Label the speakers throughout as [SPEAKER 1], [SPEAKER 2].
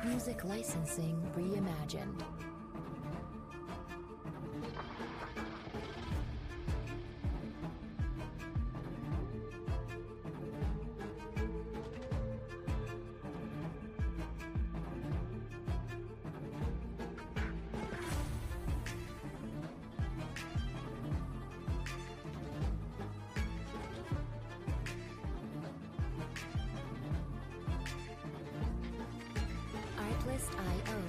[SPEAKER 1] Music licensing reimagined. Artlist.io.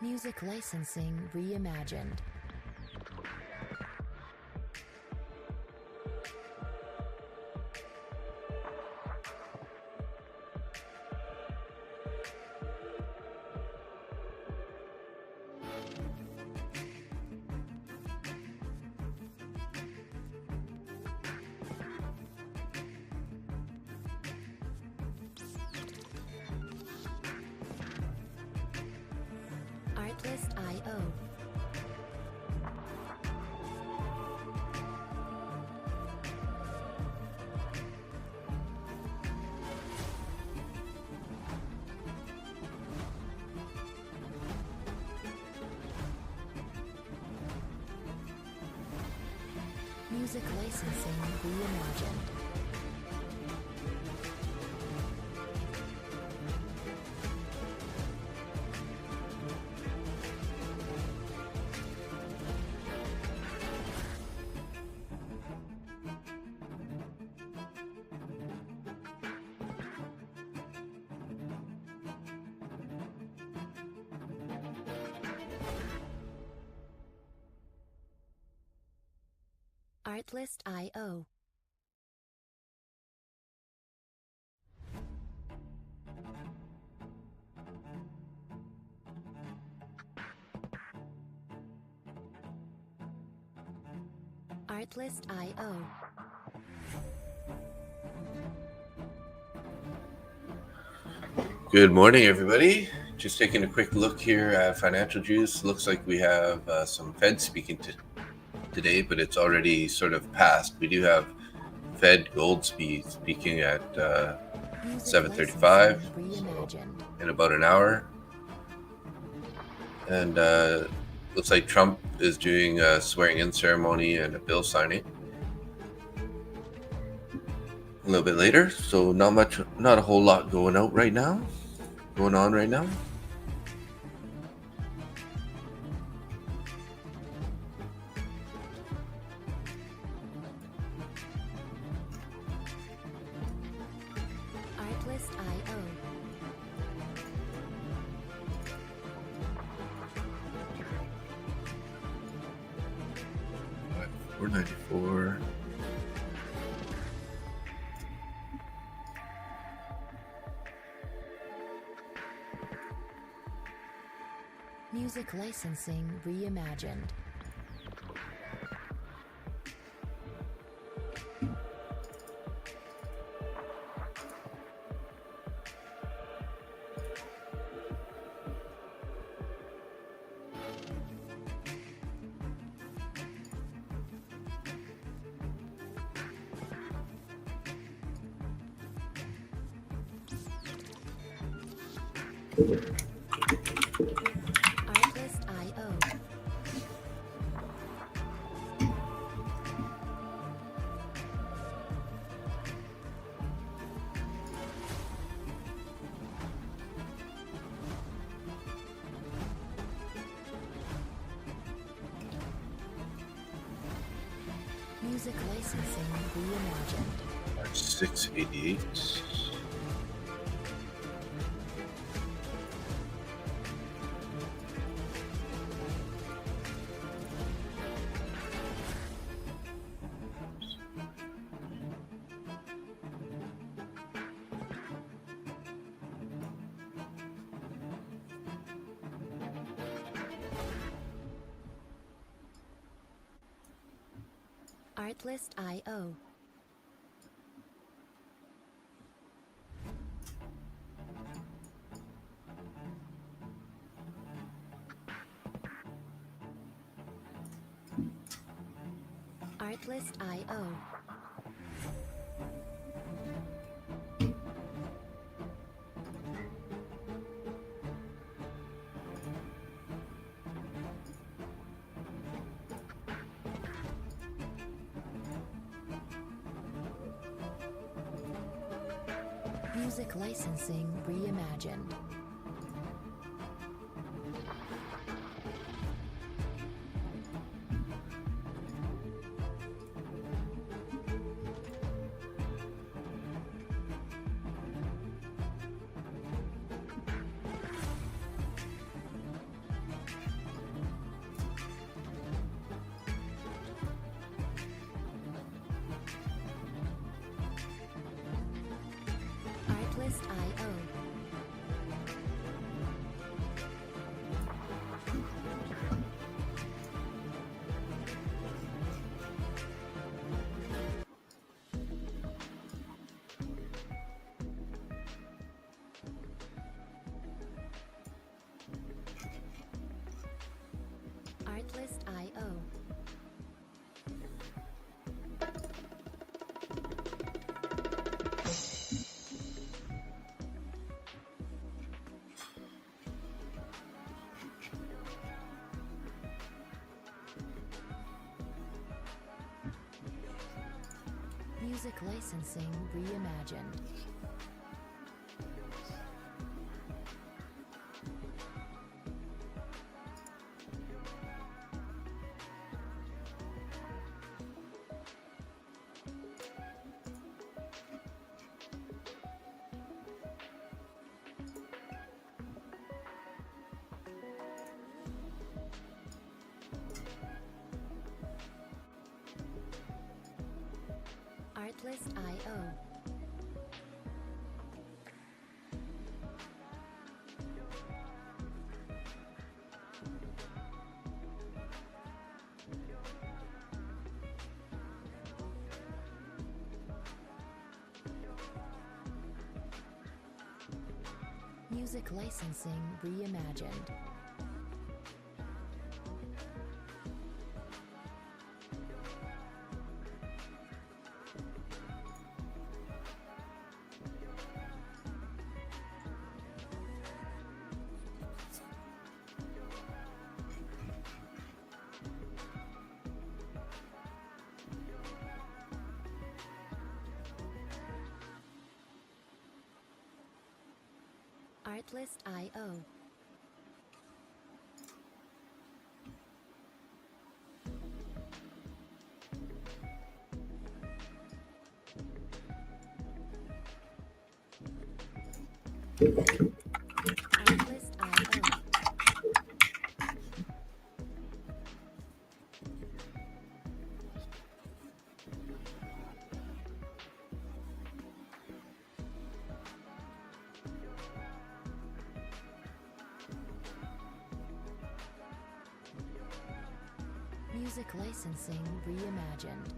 [SPEAKER 1] Music licensing reimagined. Artlist.io. Music licensing reimagined. Artlist.io. Artlist.io.
[SPEAKER 2] Good morning, everybody. Just taking a quick look here at Financial Juice. Looks like we have some Fed speaking today, but it's already sort of passed. We do have Fed gold speaking at 7:35, so in about an hour. And looks like Trump is doing a swearing-in ceremony and a bill signing a little bit later. So not a whole lot going on right now.
[SPEAKER 1] Artlist.io.
[SPEAKER 2] 494.
[SPEAKER 1] Music licensing reimagined. Artlist.io. Music licensing reimagined.
[SPEAKER 2] 688.
[SPEAKER 1] Artlist.io. Artlist.io. Music licensing reimagined. Artlist.io. Artlist.io. Music licensing reimagined. Artlist.io. Music licensing reimagined. Artlist.io. Artlist.io. Music licensing reimagined.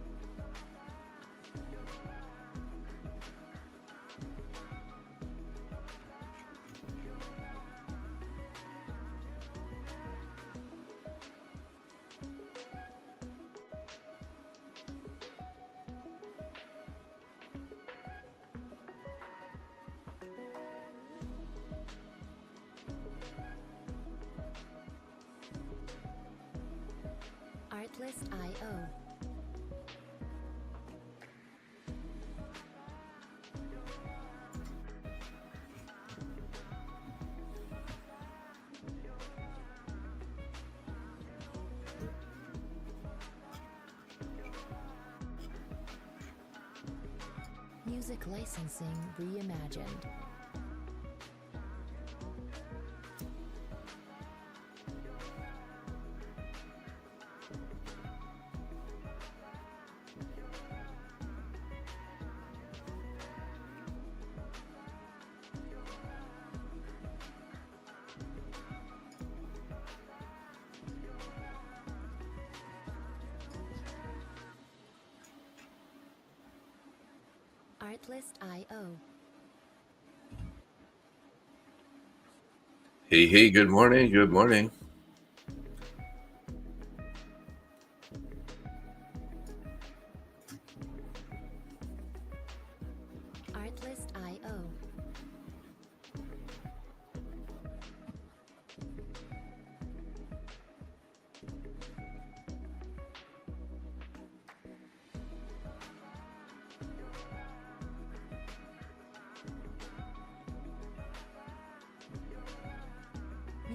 [SPEAKER 1] Artlist.io. Music licensing reimagined. Artlist.io.
[SPEAKER 2] Hey, good morning. Good morning.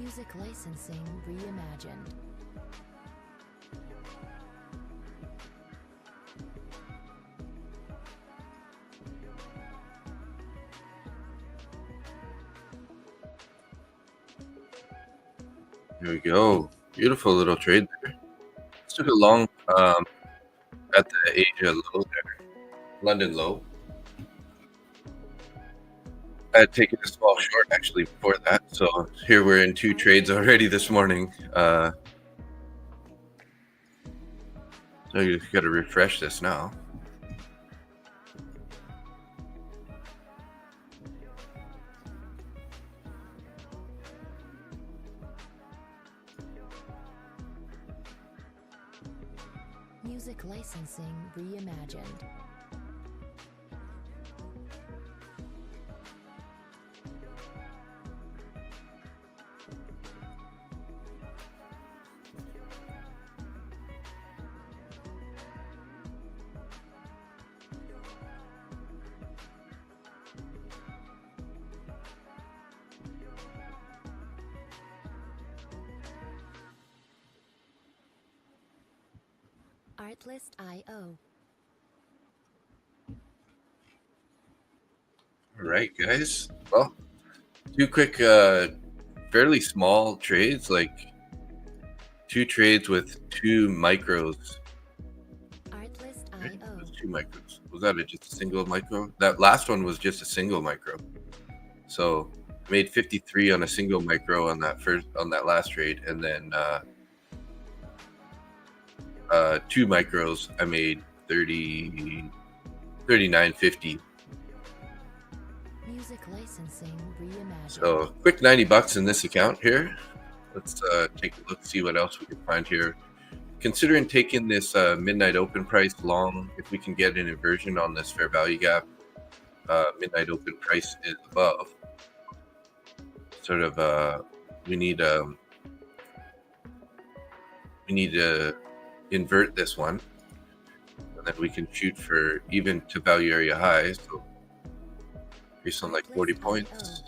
[SPEAKER 1] Music licensing reimagined.
[SPEAKER 2] There we go. Beautiful little trade there. This took a long at the Asia low there, London low. I had taken a small short actually before that, so here we're in 2 trades already this morning. So you just got to refresh this now.
[SPEAKER 1] Music licensing reimagined. Artlist.io.
[SPEAKER 2] All right, guys. Well, 2 quick, fairly small trades, like 2 trades with 2 micros.
[SPEAKER 1] Artlist.io.
[SPEAKER 2] 2 micros. Was that just a single micro? That last one was just a single micro. So I made 53 on a single micro on that last trade, and then 2 micros I made 39.50.
[SPEAKER 1] Music licensing reimagined.
[SPEAKER 2] So quick $90 in this account here. Let's take a look, see what else we can find here. Considering taking this midnight open price long, if we can get an inversion on this fair value gap, midnight open price is above. Sort of, we need to invert this one, and then we can shoot for even to value area high. So based on like 40 points.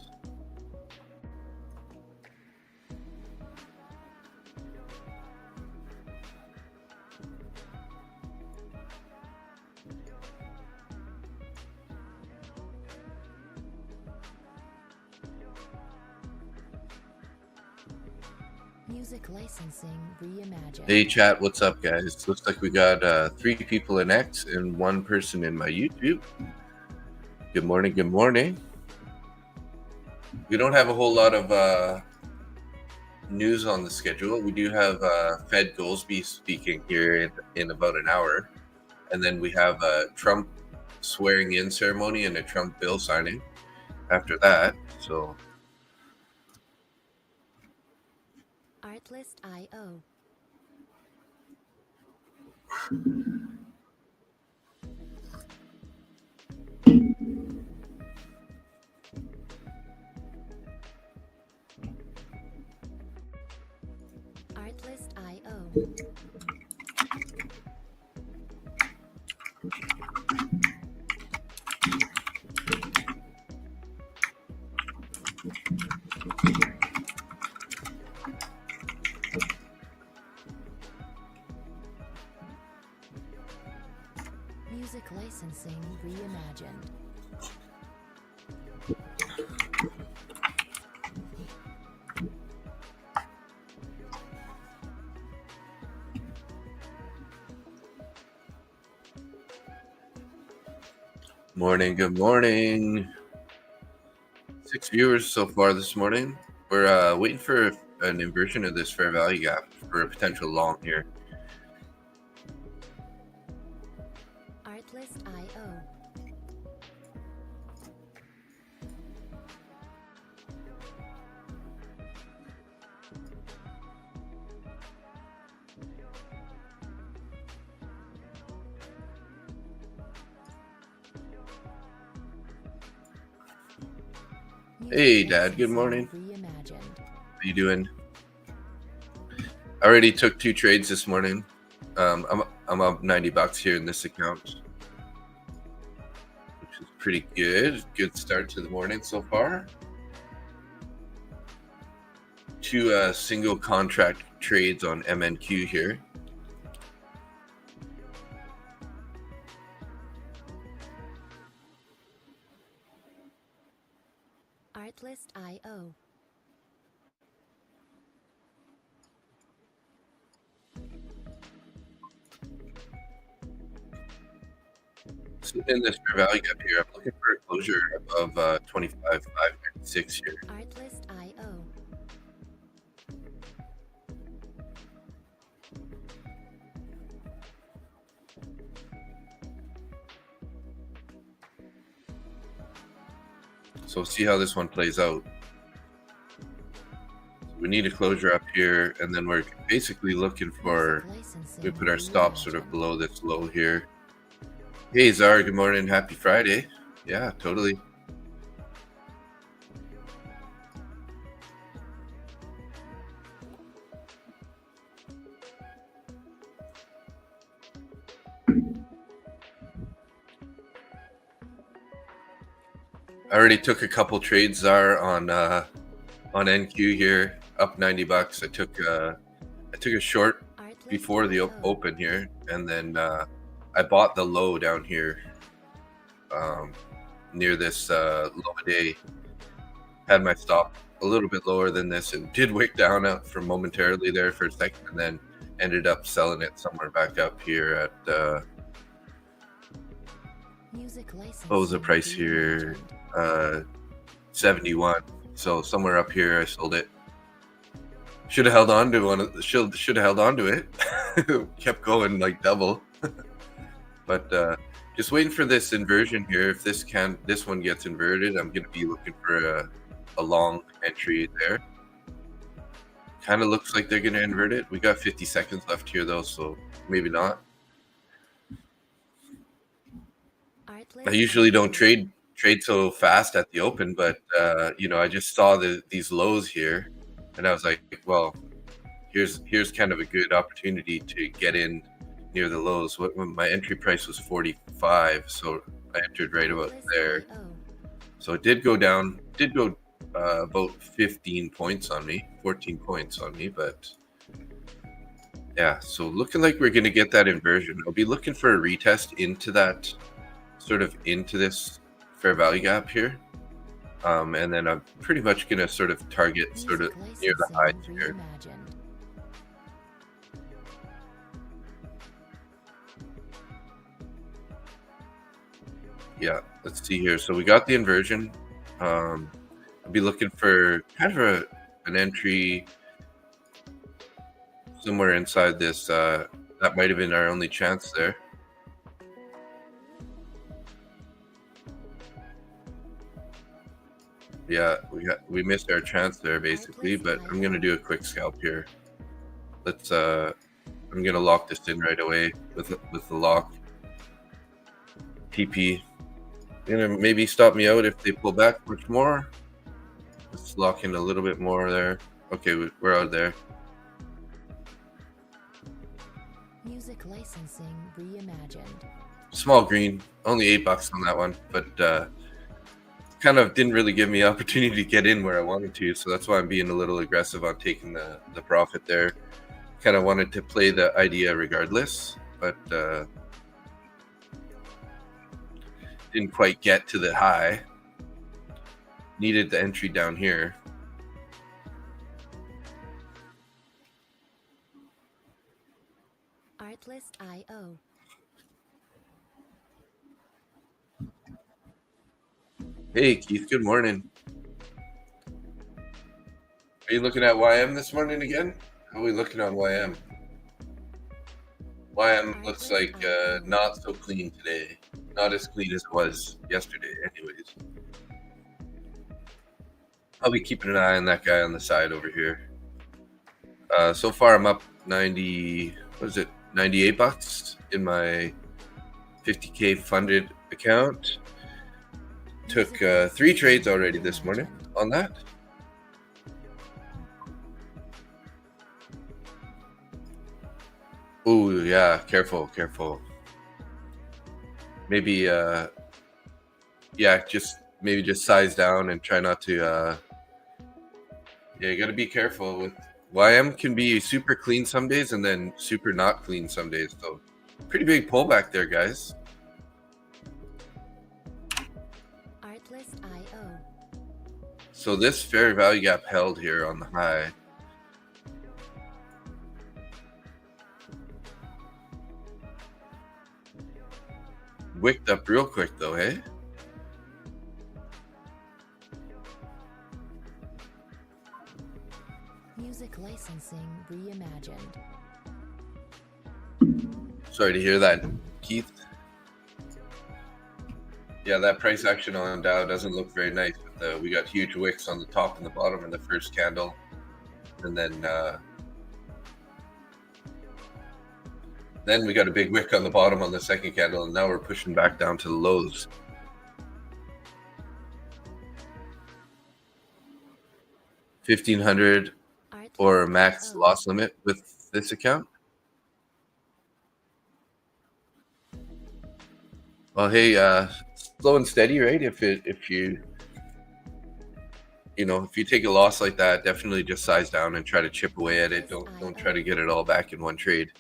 [SPEAKER 1] Music licensing reimagined.
[SPEAKER 2] Hey chat, what's up guys? Looks like we got 3 people in X and 1 person in my YouTube. Good morning, good morning. We don't have a whole lot of news on the schedule. We do have Fed Goolsbee speaking here in about an hour, and then we have a Trump swearing in ceremony and a Trump bill signing after that. So
[SPEAKER 1] Artlist.io. Artlist.io. Music licensing reimagined.
[SPEAKER 2] morning, good morning. 6 viewers so far this morning. We're waiting for an inversion of this fair value gap for a potential long here.
[SPEAKER 1] Artlist.io.
[SPEAKER 2] Hey Dad, good morning.
[SPEAKER 1] Reimagined.
[SPEAKER 2] How you doing? I already took 2 trades this morning. I'm up $90 here in this account, which is pretty good. Good start to the morning so far. two single contract trades on MNQ here.
[SPEAKER 1] Artlist.io.
[SPEAKER 2] So in this fair value gap here, I'm looking for a closure above 25,596 here.
[SPEAKER 1] Artlist.io.
[SPEAKER 2] So see how this one plays out. We need a closure up here, and then we're basically looking for, we put our stop sort of below this low here. Hey Zara, good morning, happy Friday. Yeah, totally. I already took a couple trades, Zara, on NQ here, up 90 bucks. I took a short before the open here, and then I bought the low down here near this low day. Had my stop a little bit lower than this, and did wick down out for momentarily there for a second, and then ended up selling it somewhere back up here at what was the price here? 71. So somewhere up here I sold it. Should have held on to one. Should have held on to it. Kept going like double. But just waiting for this inversion here. If this one gets inverted, I'm gonna be looking for a long entry there. Kind of looks like they're gonna invert it. We got 50 seconds left here though, so maybe not. I usually don't trade so fast at the open, but I just saw these lows here, and I was like, well, here's kind of a good opportunity to get in near the lows. When my entry price was 45, so I entered right about there. So it did go down, about 15 points on me, 14 points on me, but yeah, so looking like we're going to get that inversion. I'll be looking for a retest into that, sort of into this fair value gap here, and then I'm pretty much going to sort of target sort of near the highs here. Yeah, let's see here. So we got the inversion. I'll be looking for kind of an entry somewhere inside this. That might have been our only chance there. Yeah, we missed our chance there basically, but I'm gonna do a quick scalp here. Let's I'm gonna lock this in right away with the lock. TP. Gonna maybe stop me out if they pull back much more. Let's lock in a little bit more there. Okay, we're out there.
[SPEAKER 1] Music licensing reimagined.
[SPEAKER 2] Small green, only $8 on that one, but kind of didn't really give me opportunity to get in where I wanted to, so that's why I'm being a little aggressive on taking the profit there. Kind of wanted to play the idea regardless, but didn't quite get to the high. Needed the entry down here.
[SPEAKER 1] Artlist.io.
[SPEAKER 2] Hey Keith, good morning. Are you looking at YM this morning again? How are we looking on YM? YM looks like not so clean today. Not as clean as it was yesterday anyways. I'll be keeping an eye on that guy on the side over here. So far I'm up 98 bucks in my 50K funded account. Took 3 trades already this morning on that. Oh yeah, careful. Maybe just size down and try not to Yeah, you got to be careful with YM can be super clean some days and then super not clean some days. So pretty big pullback there, guys.
[SPEAKER 1] Artlist.io.
[SPEAKER 2] So this fair value gap held here on the high. Wicked up real quick though, hey?
[SPEAKER 1] Music licensing reimagined.
[SPEAKER 2] Sorry to hear that, Keith. Yeah, that price action on Dow doesn't look very nice. But, we got huge wicks on the top and the bottom in the first candle. And then we got a big wick on the bottom on the second candle. And now we're pushing back down to the lows. $1,500 or max loss limit with this account. Well, hey, slow and steady, right? If you take a loss like that, definitely just size down and try to chip away at it. Don't try to get it all back in one trade.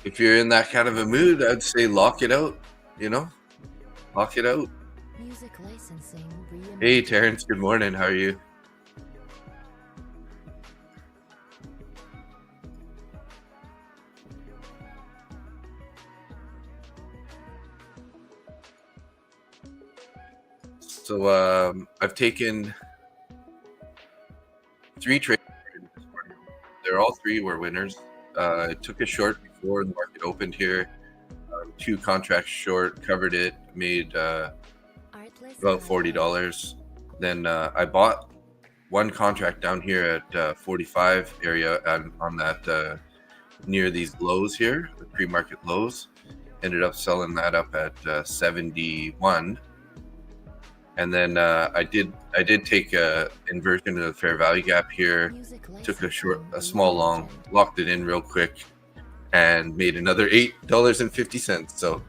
[SPEAKER 2] If you're in that kind of a mood, I'd say lock it out, lock it out.
[SPEAKER 1] Music licensing reimagined.
[SPEAKER 2] Hey, Terrence, good morning. How are you? So I've taken 3 trades this morning. They're all 3 were winners. I took a short before the market opened here. 2 contracts short, covered it, made about $40. Then I bought 1 contract down here at 45 area on that near these lows here, the pre-market lows. Ended up selling that up at 71. And then I did take a inversion of the fair value gap here. Took a small long, locked it in real quick, and made another $8.50. So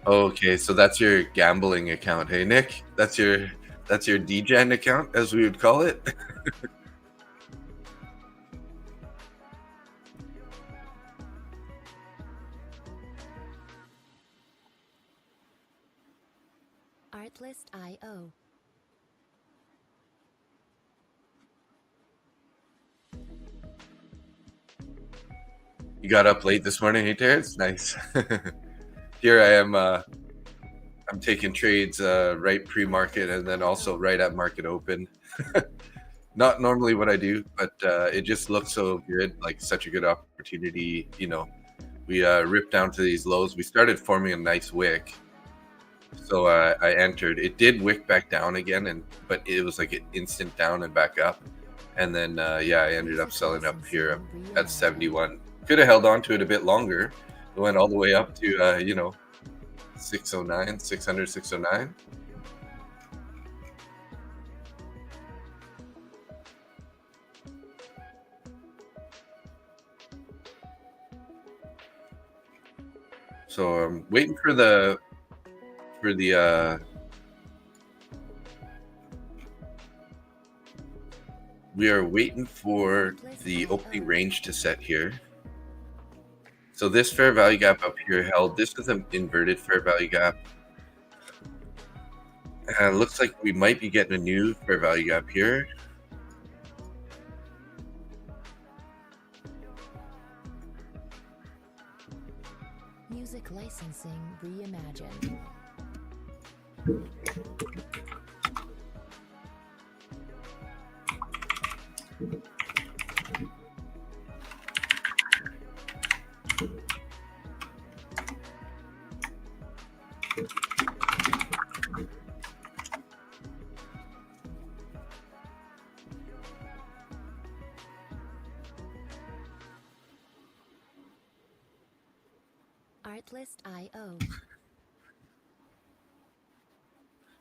[SPEAKER 2] okay, so that's your gambling account, hey Nick? That's your DGen account, as we would call it.
[SPEAKER 1] Artlist.io.
[SPEAKER 2] You got up late this morning, hey Terrence? Nice. Here I am. I'm taking trades right pre-market and then also right at market open. Not normally what I do, but it just looks so good, like such a good opportunity. We ripped down to these lows. We started forming a nice wick. So I entered. It did wick back down again, but it was like an instant down and back up. And then, I ended up selling up here at 71. Could have held on to it a bit longer. It went all the way up to, 609, 600, 609. So I'm waiting for the we are waiting for the opening range to set here. So this fair value gap up here held. This is an inverted fair value gap. Looks like we might be getting a new fair value gap here.
[SPEAKER 1] Music licensing reimagined. Artlist.io.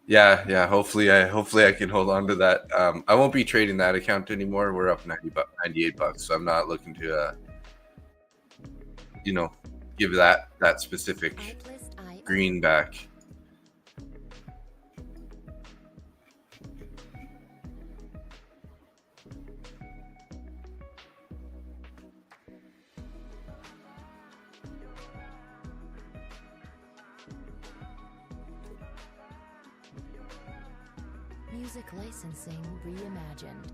[SPEAKER 2] Yeah. Hopefully I can hold on to that. I won't be trading that account anymore. We're up 98 bucks, so I'm not looking to you know, give that specific
[SPEAKER 1] Artlist IO.
[SPEAKER 2] green back.
[SPEAKER 1] Music licensing reimagined.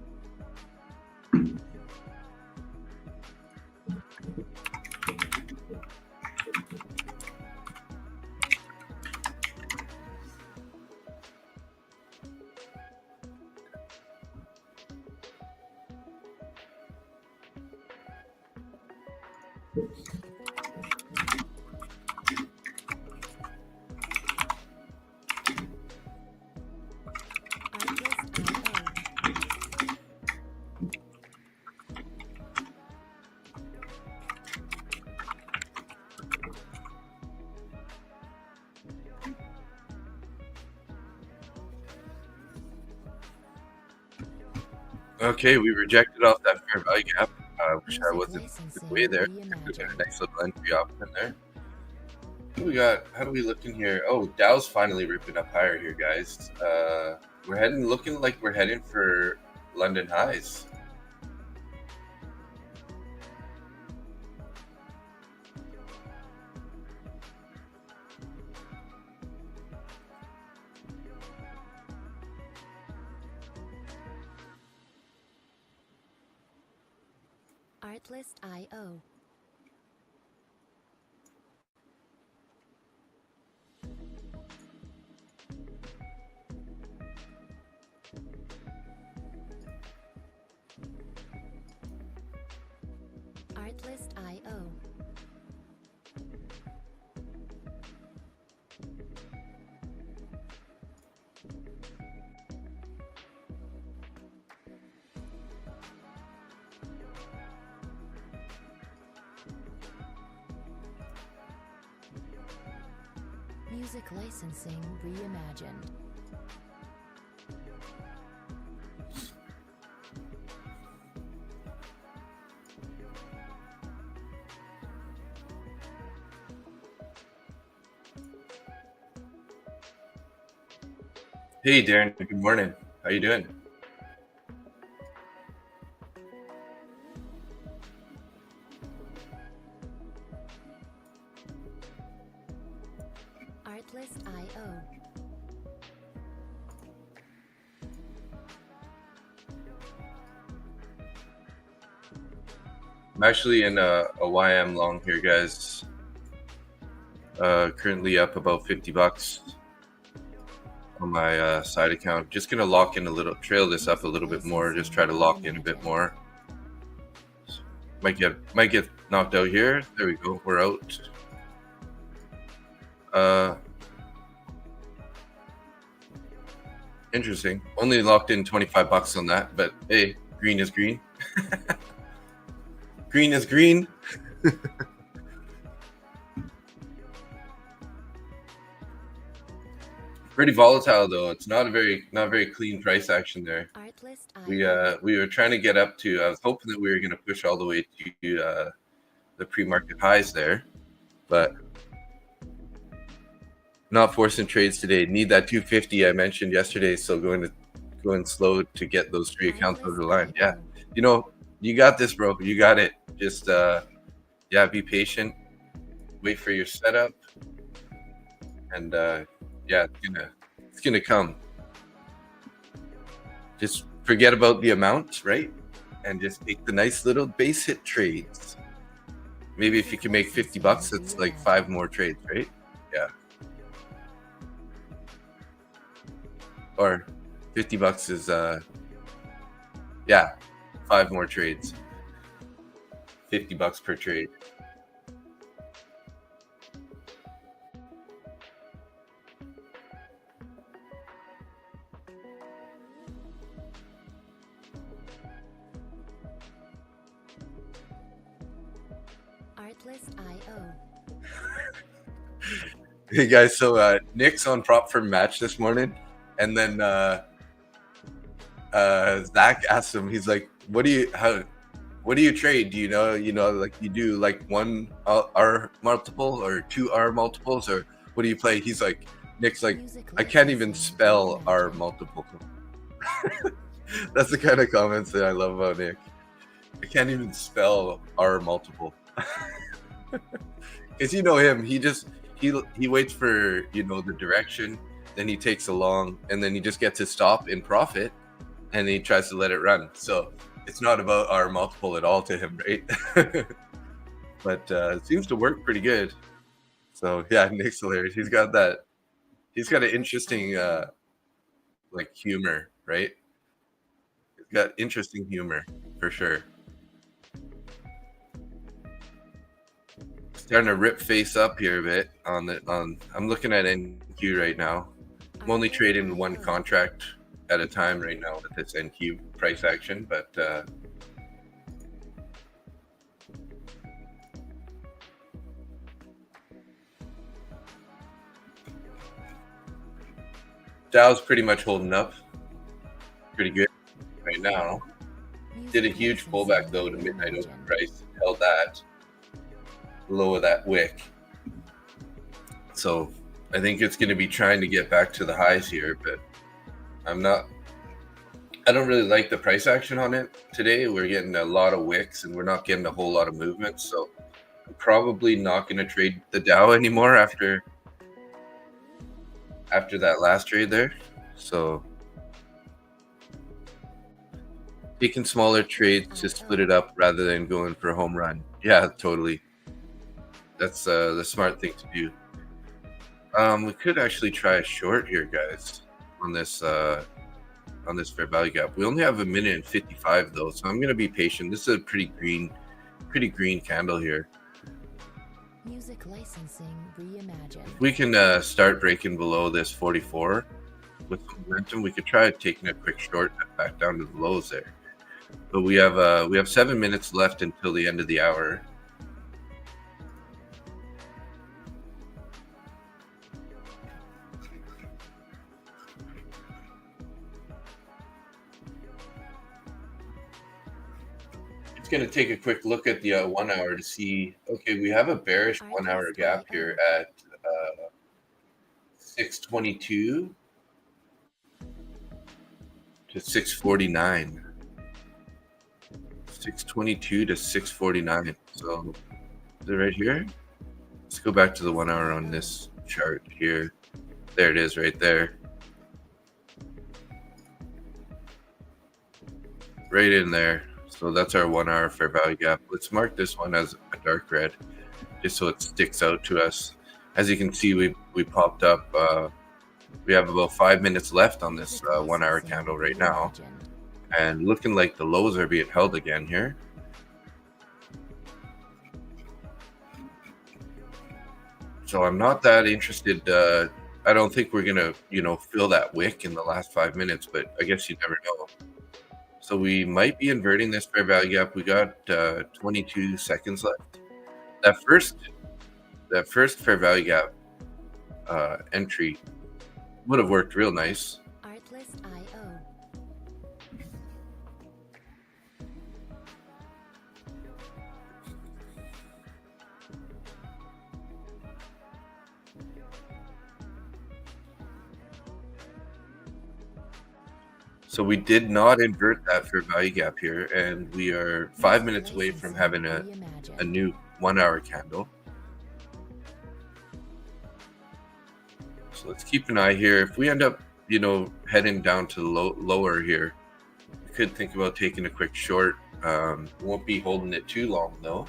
[SPEAKER 2] Okay, we rejected off that fair value gap. Wish I
[SPEAKER 1] Music
[SPEAKER 2] wasn't
[SPEAKER 1] licensing
[SPEAKER 2] way there. We got a
[SPEAKER 1] reimagined.
[SPEAKER 2] nice little entry option there. What we got? How do we look in here? Oh, Dow's finally ripping up higher here, guys. We're looking like we're heading for London highs.
[SPEAKER 1] Artlist IO. Artlist IO. Music licensing reimagined.
[SPEAKER 2] Hey, Darren. Good morning. How you doing?
[SPEAKER 1] Artlist IO.
[SPEAKER 2] I'm actually in a YM long here, guys. Currently up about 50 bucks on my side account. Just gonna lock in a little, trail this up a little bit more. Just try to lock in a bit more. Might get knocked out here. There we go. We're out. Interesting. Only locked in 25 bucks on that, but hey, green is green. Green is green. Pretty volatile though. It's not very clean price action there.
[SPEAKER 1] Artlist
[SPEAKER 2] We were trying to get up to. I was hoping that we were going to push all the way to the pre-market highs there, but not forcing trades today. Need that 250 I mentioned yesterday, so going slow to get those three accounts over the line. Yeah, you got this, bro. You got it. Just be patient. Wait for your setup, and it's gonna come. Just forget about the amount, right? And just take the nice little base hit trades. Maybe if you can make 50 bucks, it's like 5 more trades, right? Yeah. Or 50 bucks is 5 more trades. 50 bucks per trade.
[SPEAKER 1] Artlist IO.
[SPEAKER 2] Hey guys, so Nick's on prop for match this morning. And then Zach asked him, he's like, what do you trade? Do you know, like you do like one R multiple or two R multiples, or what do you play? He's like, Nick's like, I can't even spell R multiple. That's the kind of comments that I love about Nick. I can't even spell R multiple. Because you know him, he waits for the direction, then he takes a long, and then he just gets his stop in profit, and he tries to let it run. So it's not about our multiple at all to him, right? But it seems to work pretty good. So yeah, Nick's hilarious. He's got an interesting like humor, right? He's got interesting humor for sure. Starting to rip face up here a bit I'm looking at NQ right now. I'm only trading one contract at a time right now with this NQ price action, but Dow's pretty much holding up pretty good right now. Did a huge pullback though to midnight open price, held that low of that wick. So I think it's going to be trying to get back to the highs here, but I don't really like the price action on it today. We're getting a lot of wicks and we're not getting a whole lot of movement. So I'm probably not going to trade the Dow anymore after that last trade there. So taking smaller trades to split it up rather than going for a home run. Yeah, totally. That's the smart thing to do. We could actually try a short here, guys, on this fair value gap. We only have 1:55 though, so I'm gonna be patient. This is a pretty green candle here.
[SPEAKER 1] Music licensing reimagined.
[SPEAKER 2] If we can start breaking below this 44 with some momentum, we could try taking a quick short back down to the lows there. But we have 7 minutes left until the end of the hour. Going to take a quick look at the 1 hour to see. Okay, we have a bearish 1 hour gap here at 622 to 649. 622 to 649. So is it right here? Let's go back to the 1 hour on this chart here. There it is right there. Right in there. So that's our 1 hour fair value gap. Let's mark this one as a dark red, just so it sticks out to us. As you can see, we popped up. We have about 5 minutes left on this 1 hour candle right now, and looking like the lows are being held again here. So I'm not that interested. I don't think we're gonna, fill that wick in the last 5 minutes, but I guess you never know. So we might be inverting this fair value gap. We got 22 seconds left. That first fair value gap entry would have worked real nice.
[SPEAKER 1] Artlist.io.
[SPEAKER 2] So we did not invert that fair value gap here, and we are 5 minutes away from having a new 1 hour candle. So let's keep an eye here. If we end up, heading down to lower here, we could think about taking a quick short. Won't be holding it too long though.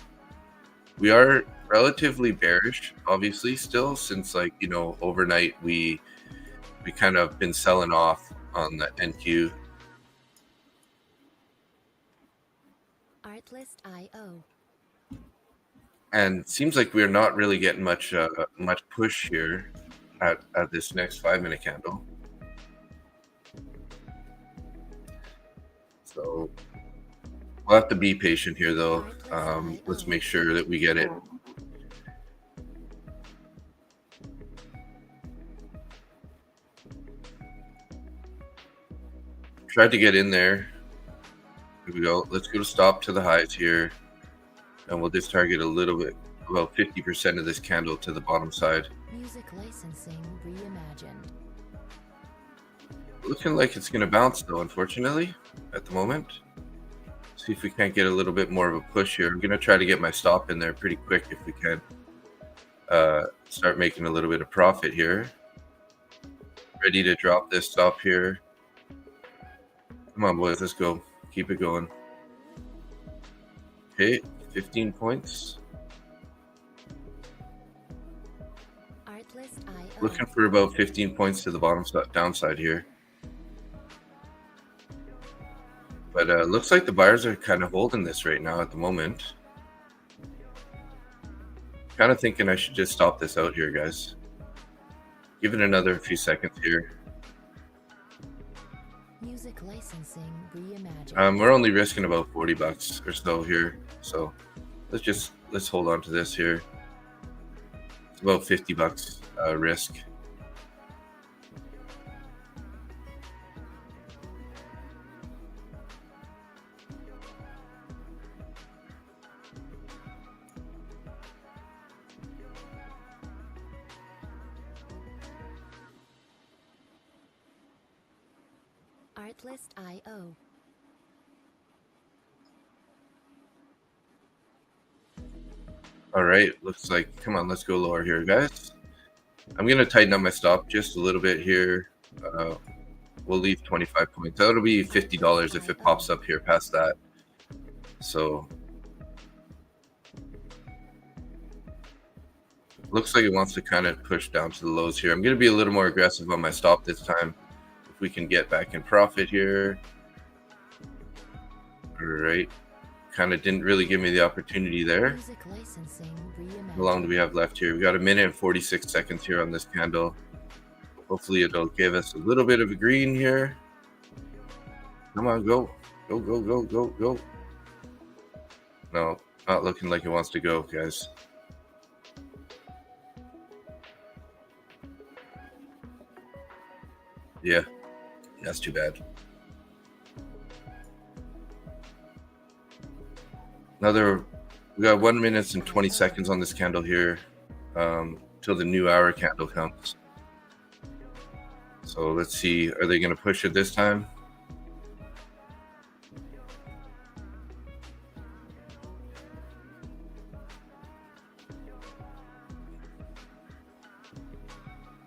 [SPEAKER 2] We are relatively bearish, obviously, still, since overnight we kind of been selling off on the NQ.
[SPEAKER 1] Artlist.io.
[SPEAKER 2] And seems like we're not really getting much push here at this next 5 minute candle. So we'll have to be patient here though. Let's make sure that we get it. Tried to get in there. Here we go. Let's go to stop to the highs here. And we'll just target a little bit, about 50% of this candle to the bottom side.
[SPEAKER 1] Music licensing reimagined.
[SPEAKER 2] Looking like it's going to bounce though, unfortunately, at the moment. See if we can't get a little bit more of a push here. I'm going to try to get my stop in there pretty quick if we can. Start making a little bit of profit here. Ready to drop this stop here. Come on, boys, let's go. Keep it going. Okay, 15 points. Looking for about 15 points to the bottom downside here. But looks like the buyers are kind of holding this right now at the moment. Kind of thinking I should just stop this out here, guys. Give it another few seconds here.
[SPEAKER 1] Music licensing reimagined.
[SPEAKER 2] We're only risking about 40 bucks or so here. So let's hold on to this here. It's about 50 bucks risk.
[SPEAKER 1] Artlist.io.
[SPEAKER 2] All right, looks like, come on, let's go lower here, guys. I'm going to tighten up my stop just a little bit here. We'll leave 25 points. That'll be $50 if it pops up here past that. So looks like it wants to kind of push down to the lows here. I'm going to be a little more aggressive on my stop this time. If we can get back in profit here. All right. Kind of didn't really give me the opportunity there. How long do we have left here? We got 1 minute and 46 seconds here on this candle. Hopefully it'll give us a little bit of a green here. Come on, go. Go, go, go, go, go. No, not looking like it wants to go, guys. Yeah, that's too bad. We got 1 minute and 20 seconds on this candle here till the new hour candle comes. So let's see, are they going to push it this time?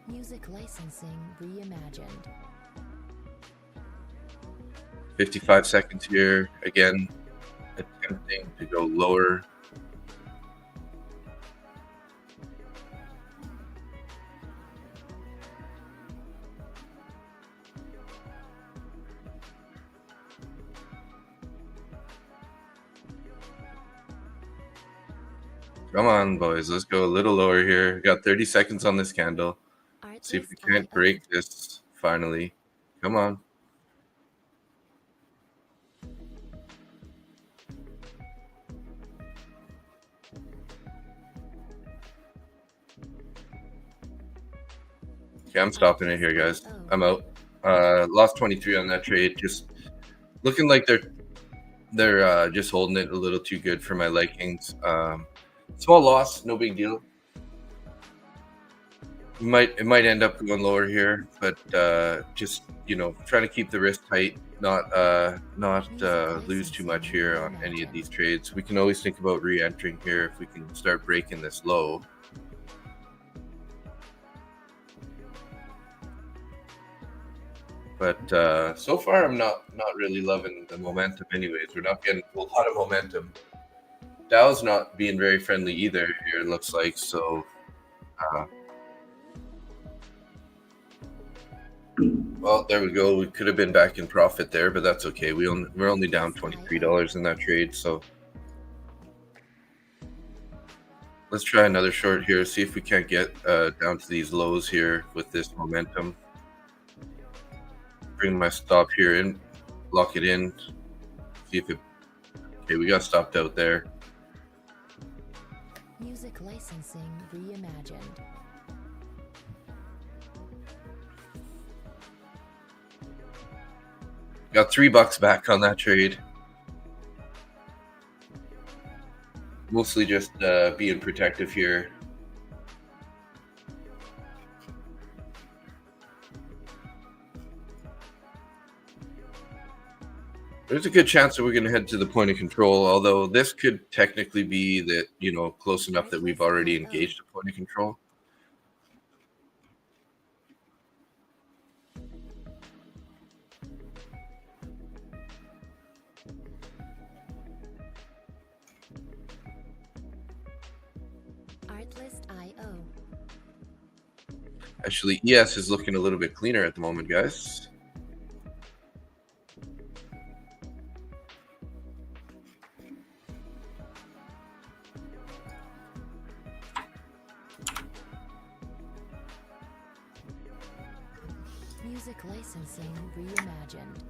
[SPEAKER 1] Music licensing reimagined.
[SPEAKER 2] 55 seconds here. Again, attempting to go lower. Come on, boys. Let's go a little lower here. We got 30 seconds on this candle. See if we can't break this finally. Come on. Okay, I'm stopping it here, guys. I'm out. Lost 23 on that trade. Just looking like they're just holding it a little too good for my likings. Small loss, no big deal. It might end up going lower here, but just trying to keep the risk tight, not lose too much here on any of these trades. We can always think about re-entering here if we can start breaking this low. But so far, I'm not really loving the momentum. Anyways, we're not getting a lot of momentum. Dow's not being very friendly either here, it looks like. So, well, there we go. We could have been back in profit there, but that's okay. We're only down $23 in that trade. So let's try another short here. See if we can't get down to these lows here with this momentum. Bring my stop here in, lock it in. See if it. Okay, we got stopped out there.
[SPEAKER 1] Music licensing reimagined.
[SPEAKER 2] Got $3 back on that trade. Mostly just being protective here. There's a good chance that we're going to head to the point of control, although this could technically be that, you know, close enough that we've already engaged a point of control.
[SPEAKER 1] Artlist.io.
[SPEAKER 2] Actually, ES is looking a little bit cleaner at the moment, guys.
[SPEAKER 1] Music licensing reimagined.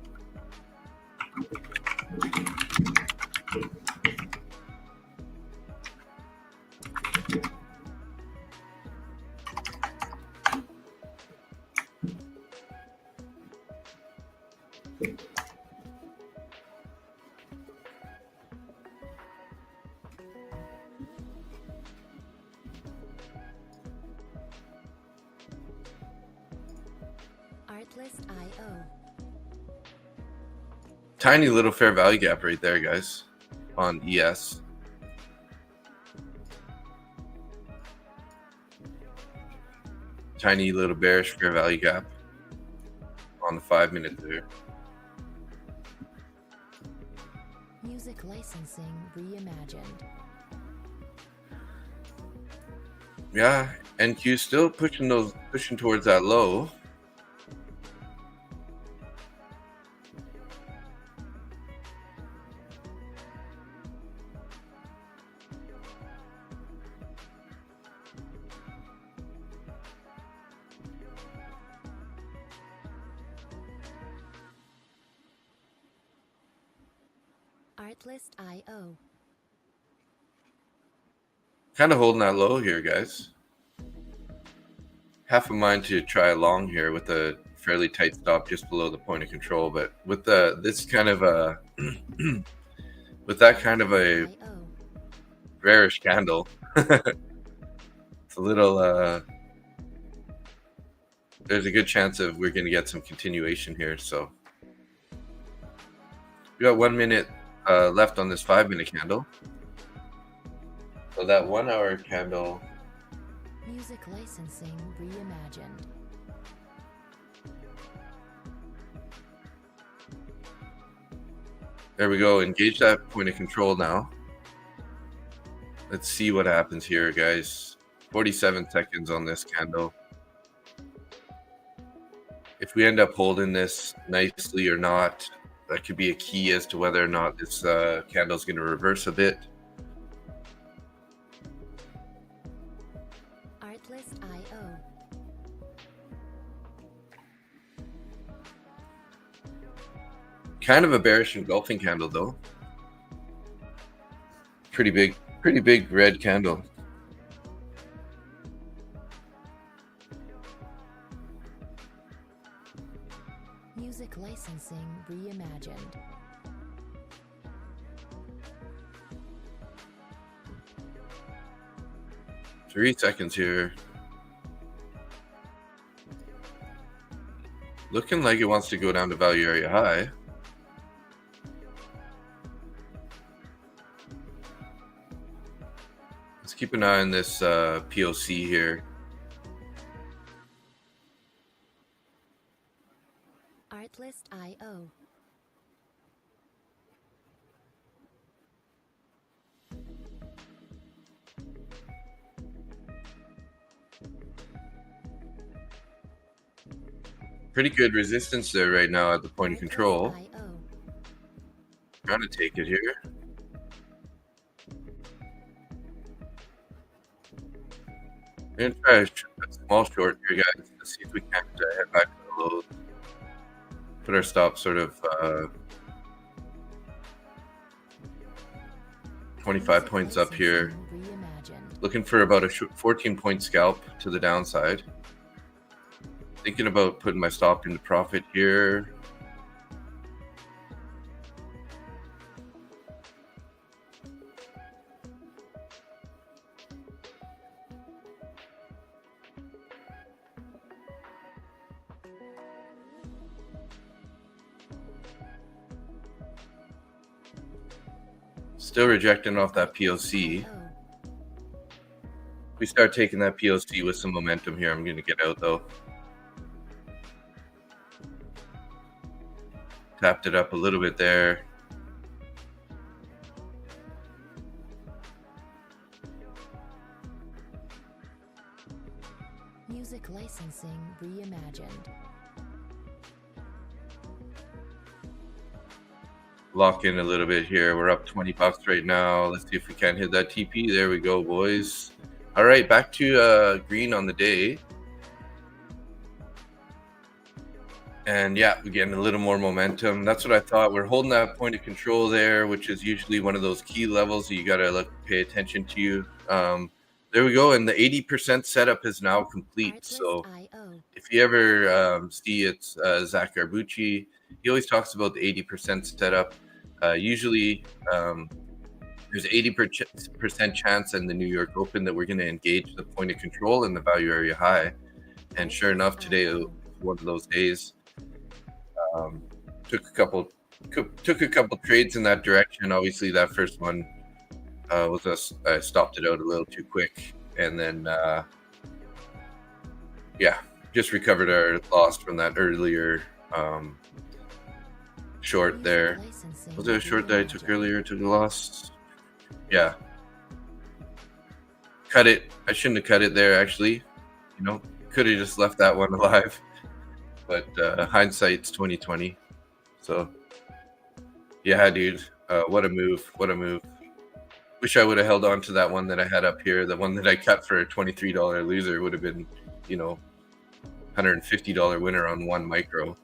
[SPEAKER 1] Artlist.io.
[SPEAKER 2] Tiny little fair value gap right there, guys, on ES. Tiny little bearish fair value gap on the 5 minute there.
[SPEAKER 1] Music licensing reimagined.
[SPEAKER 2] Yeah, NQ still pushing towards that low.
[SPEAKER 1] Artlist.io.
[SPEAKER 2] Kind of holding that low here, guys. Half a mind to try a long here with a fairly tight stop just below the point of control, but with this kind of a with that kind of a bearish candle, it's a little there's a good chance of we're going to get some continuation here. So we got 1 minute left on this 5 minute candle. So that 1 hour candle.
[SPEAKER 1] Music licensing reimagined.
[SPEAKER 2] There we go. Engage that point of control now. Let's see what happens here, guys. 47 seconds on this candle. If we end up holding this nicely or not, that could be a key as to whether or not this candle is going to reverse a bit.
[SPEAKER 1] Artlist.io.
[SPEAKER 2] Kind of a bearish engulfing candle though. Pretty big red candle.
[SPEAKER 1] Music licensing reimagined.
[SPEAKER 2] Three seconds here. Looking like it wants to go down to value area high. Let's keep an eye on this POC here.
[SPEAKER 1] Artlist.io.
[SPEAKER 2] Pretty good resistance there right now at the point of control. Trying to take it here. I'm gonna try a small short here, guys. Let's see if we can't head back to the lows. Put our stop sort of 25 points up here. Looking for about a 14-point scalp to the downside. Thinking about putting my stop into profit here. Still rejecting off that POC. If we start taking that POC with some momentum here, I'm going to get out though. Tapped it up a little bit there.
[SPEAKER 1] Music licensing reimagined.
[SPEAKER 2] Lock in a little bit here. We're up $20 right now. Let's see if we can hit that TP. There we go, boys. All right, back to green on the day. And yeah, we're getting a little more momentum. That's what I thought. We're holding that point of control there, which is usually one of those key levels that you got to pay attention to. There we go. And the 80% setup is now complete. So if you ever see it's Zach Garbucci, he always talks about the 80% setup. Usually there's 80% chance in the New York Open that we're going to engage the point of control in the value area high. And sure enough, today was one of those days. Took a couple trades in that direction. Obviously, that first one I stopped it out a little too quick, and then yeah, just recovered our loss from that earlier short there. Was it a short that I took earlier to the loss? Yeah, cut it. I shouldn't have cut it there. Actually, could have just left that one alive. But hindsight's 2020. So yeah, dude, what a move! What a move! Wish I would have held on to that one that I had up here. The one that I cut for a $23 loser would have been, $150 winner on one micro.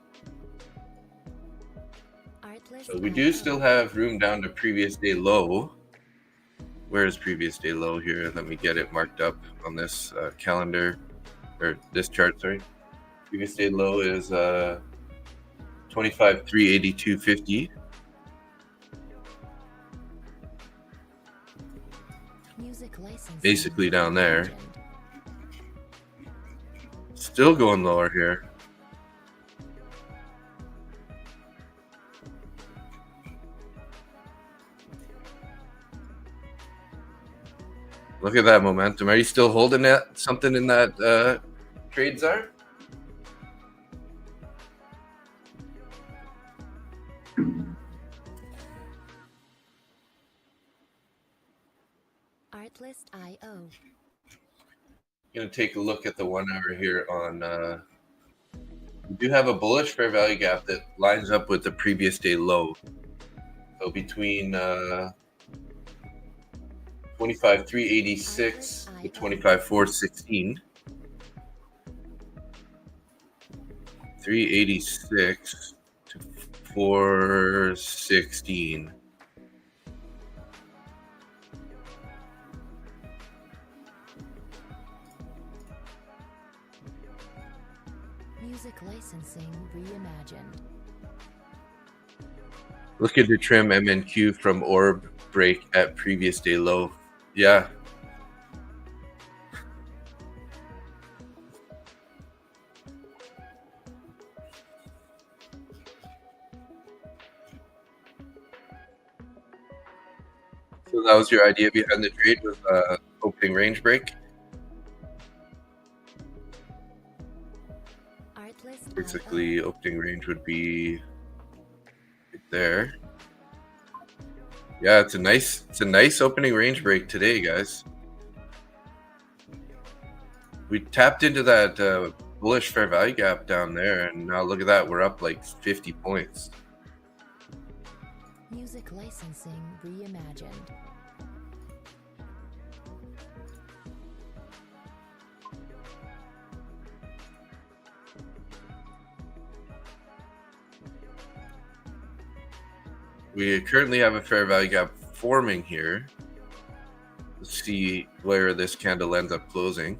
[SPEAKER 2] So we do still have room down to previous day low. Where is previous day low here? Let me get it marked up on this calendar, or this chart, sorry. Previous day low is 25,382.50. Basically down there. Still going lower here. Look at that momentum. Are you still holding that something in that trade, Czar?
[SPEAKER 1] Artlist.io.
[SPEAKER 2] Going to take a look at the 1 hour here on we do have a bullish fair value gap that lines up with the previous day low. So between 25,386 to 25,416. 386 to 416.
[SPEAKER 1] Music licensing reimagined.
[SPEAKER 2] Looking to trim MNQ from orb break at previous day low. Yeah. So that was your idea behind the trade, with opening range break? Basically, opening range would be right there. Yeah, it's a nice opening range break today, guys. We tapped into that bullish fair value gap down there, and now look at that, we're up like 50 points.
[SPEAKER 1] Music licensing reimagined.
[SPEAKER 2] We currently have a fair value gap forming here. Let's see where this candle ends up closing.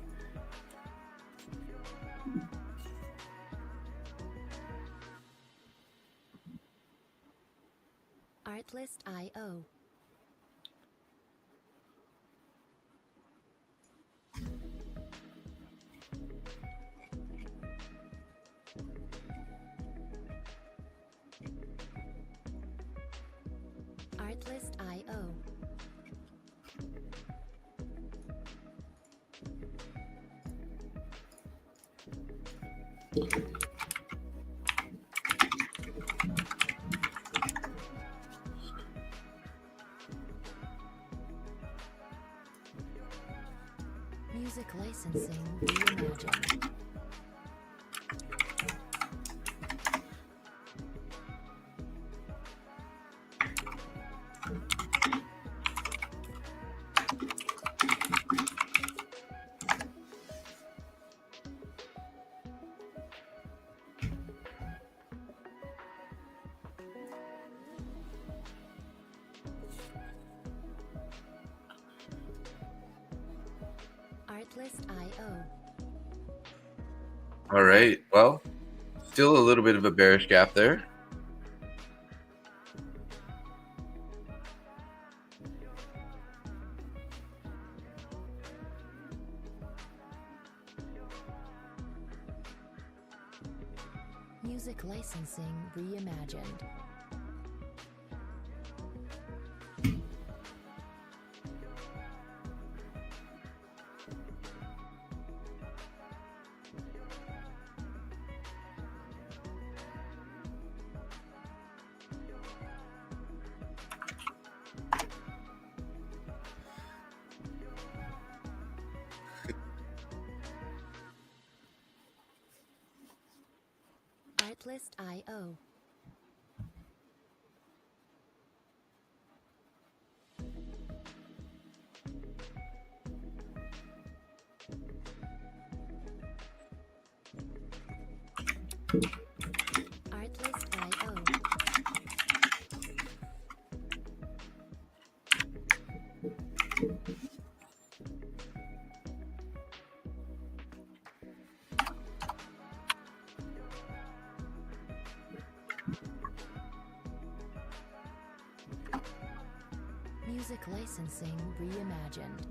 [SPEAKER 1] Artlist.io. Artlist.io. Music licensing reimagined. Artlist.io.
[SPEAKER 2] All right. Well, still a little bit of a bearish gap there.
[SPEAKER 1] Music licensing reimagined. Artlist.io. Artlist.io. Music licensing reimagined.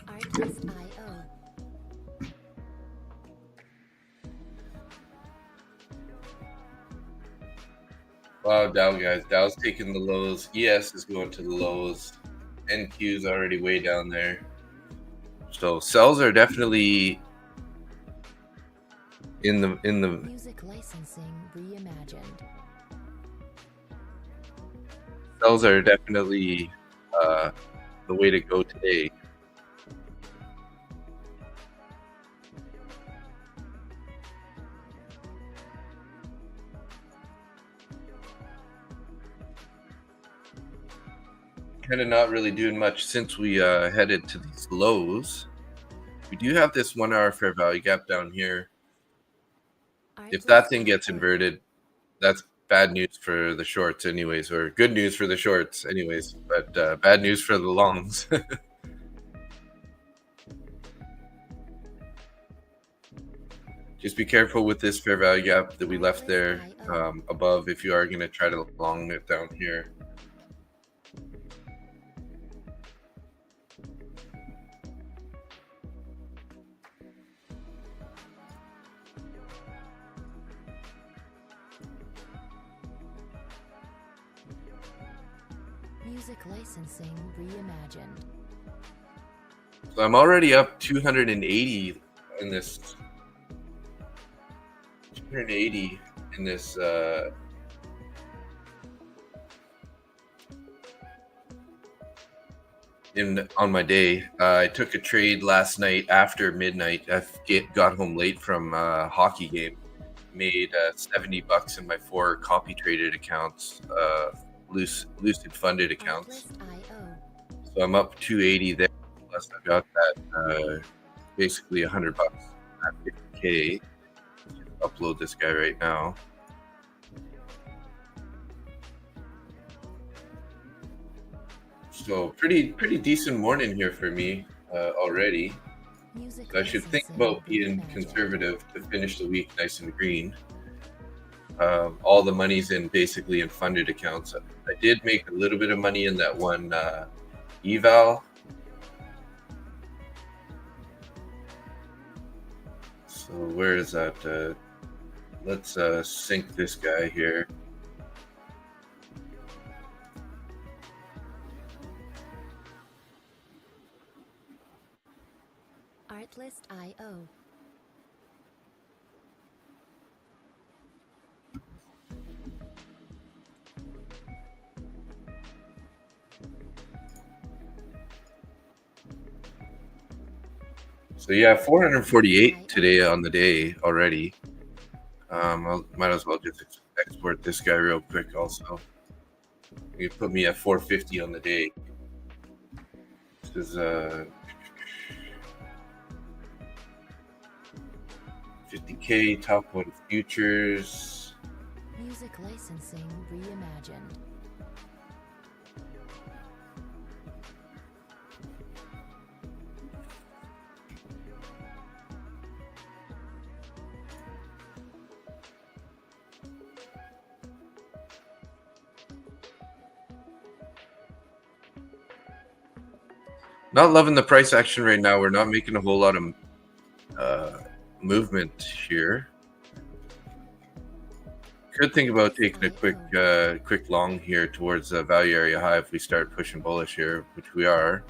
[SPEAKER 1] Artlist.io.
[SPEAKER 2] Wow, Dow guys. Dow's taking the lows. ES is going to the lows. NQ is already way down there. So sells are definitely in the
[SPEAKER 1] Music licensing reimagined.
[SPEAKER 2] sells are definitely the way to go today. Kind of not really doing much since we headed to these lows. We do have this 1 hour fair value gap down here. If that thing gets inverted, that's bad news for the shorts anyways, or good news for the shorts anyways, but bad news for the longs. Just be careful with this fair value gap that we left there above if you are going to try to long it down here.
[SPEAKER 1] Music licensing reimagined.
[SPEAKER 2] So I'm already up 280 in this. 280 in this. On my day, I took a trade last night after midnight. I got home late from a hockey game. Made $70 in my 4 copy traded accounts, lucid funded accounts.
[SPEAKER 1] Artlist.io.
[SPEAKER 2] So I'm up 280 there. Plus I got that basically $100 at 50K. Upload this guy right now. So pretty decent morning here for me already.
[SPEAKER 1] Music
[SPEAKER 2] I should think
[SPEAKER 1] licensing
[SPEAKER 2] about being
[SPEAKER 1] reimagined.
[SPEAKER 2] conservative to finish the week nice and green. All the money's in basically in funded accounts. I did make a little bit of money in that one eval. So where is that? Let's sync this guy here.
[SPEAKER 1] Artlist.io.
[SPEAKER 2] So yeah, 448 today on the day already. Might as well just export this guy real quick also. You put me at 450 on the day. This is 50K top one futures.
[SPEAKER 1] Music licensing reimagined.
[SPEAKER 2] Not loving the price action right now. We're not making a whole lot of movement here. Could think about taking a quick long here towards the value area high if we start pushing bullish here, which we are.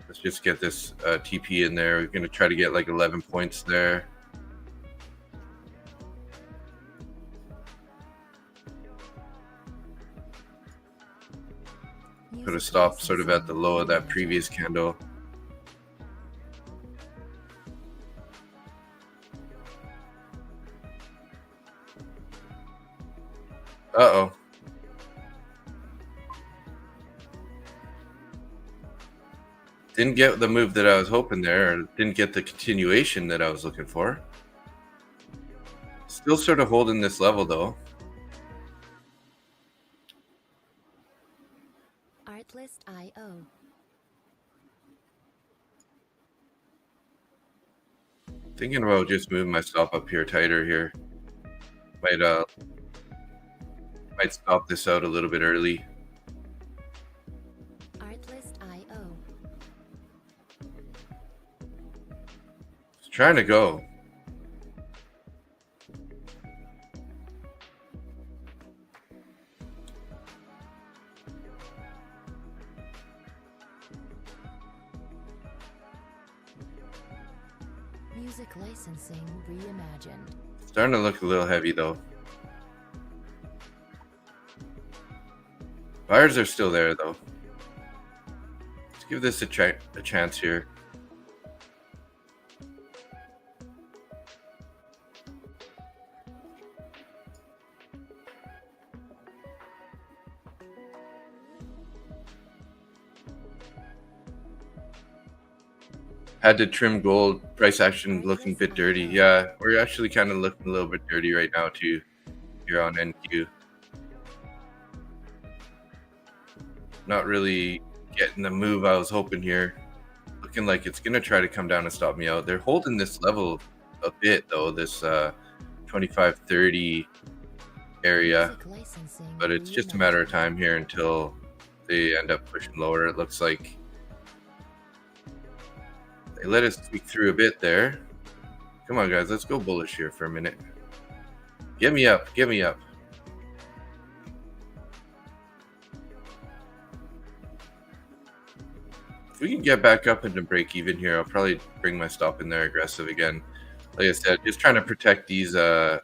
[SPEAKER 2] Let's just get this TP in there. We're going to try to get like 11 points there. Put a stop sort of at the low of that previous candle. Uh-oh. Didn't get the move that I was hoping there, or didn't get the continuation that I was looking for. Still sort of holding this level though.
[SPEAKER 1] Artlist.io.
[SPEAKER 2] Thinking about just moving my stop up here tighter here. Might stop this out a little bit early.
[SPEAKER 1] Artlist.io.
[SPEAKER 2] It's trying to go.
[SPEAKER 1] Music licensing reimagined.
[SPEAKER 2] Starting to look a little heavy though. Buyers are still there though. Let's give this a chance here. Had to trim gold. Price action looking a bit dirty. Yeah, we're actually kind of looking a little bit dirty right now too here on NQ. Not really getting the move I was hoping here. Looking like it's going to try to come down and stop me out. They're holding this level a bit though, this 25-30 area. But it's just a matter of time here until they end up pushing lower. It looks like they let us tweak through a bit there. Come on, guys. Let's go bullish here for a minute. Get me up. Get me up. If we can get back up into break even here, I'll probably bring my stop in there aggressive again. Like I said, just trying to protect these the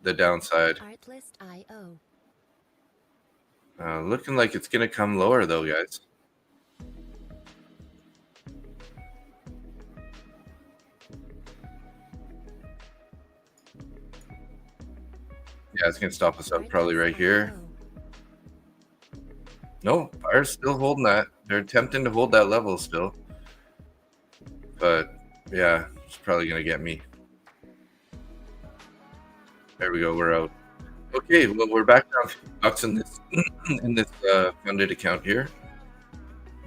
[SPEAKER 2] downside.
[SPEAKER 1] Artlist.io.
[SPEAKER 2] Looking like it's going to come lower though, guys. Yeah, it's going to stop us up probably right here. No, buyers still holding that. They're attempting to hold that level still. But yeah, it's probably going to get me. There we go. We're out. Okay, well, we're back down $50 in this in this funded account here.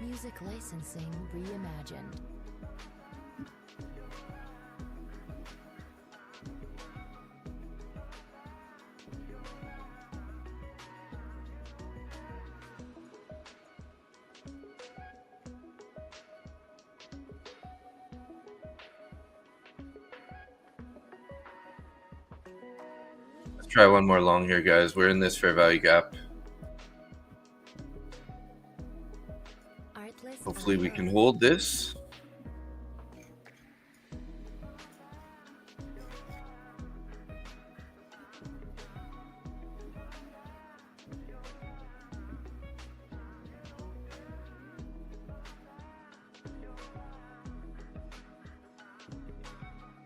[SPEAKER 1] Music licensing reimagined.
[SPEAKER 2] Let's try one more long here, guys. We're in this fair value gap. Hopefully we can hold this.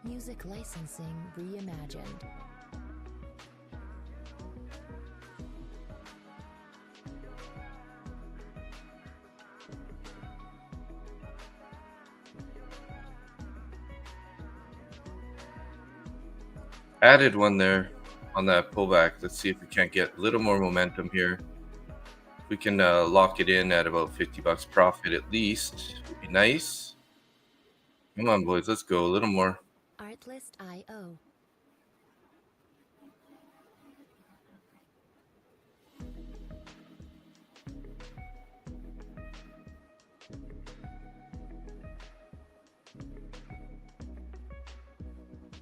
[SPEAKER 1] Music licensing reimagined.
[SPEAKER 2] Added one there on that pullback. Let's see if we can't get a little more momentum here. If we can lock it in at about 50 bucks profit at least, would be nice. Come on, boys, let's go a little more.
[SPEAKER 1] Artlist.io.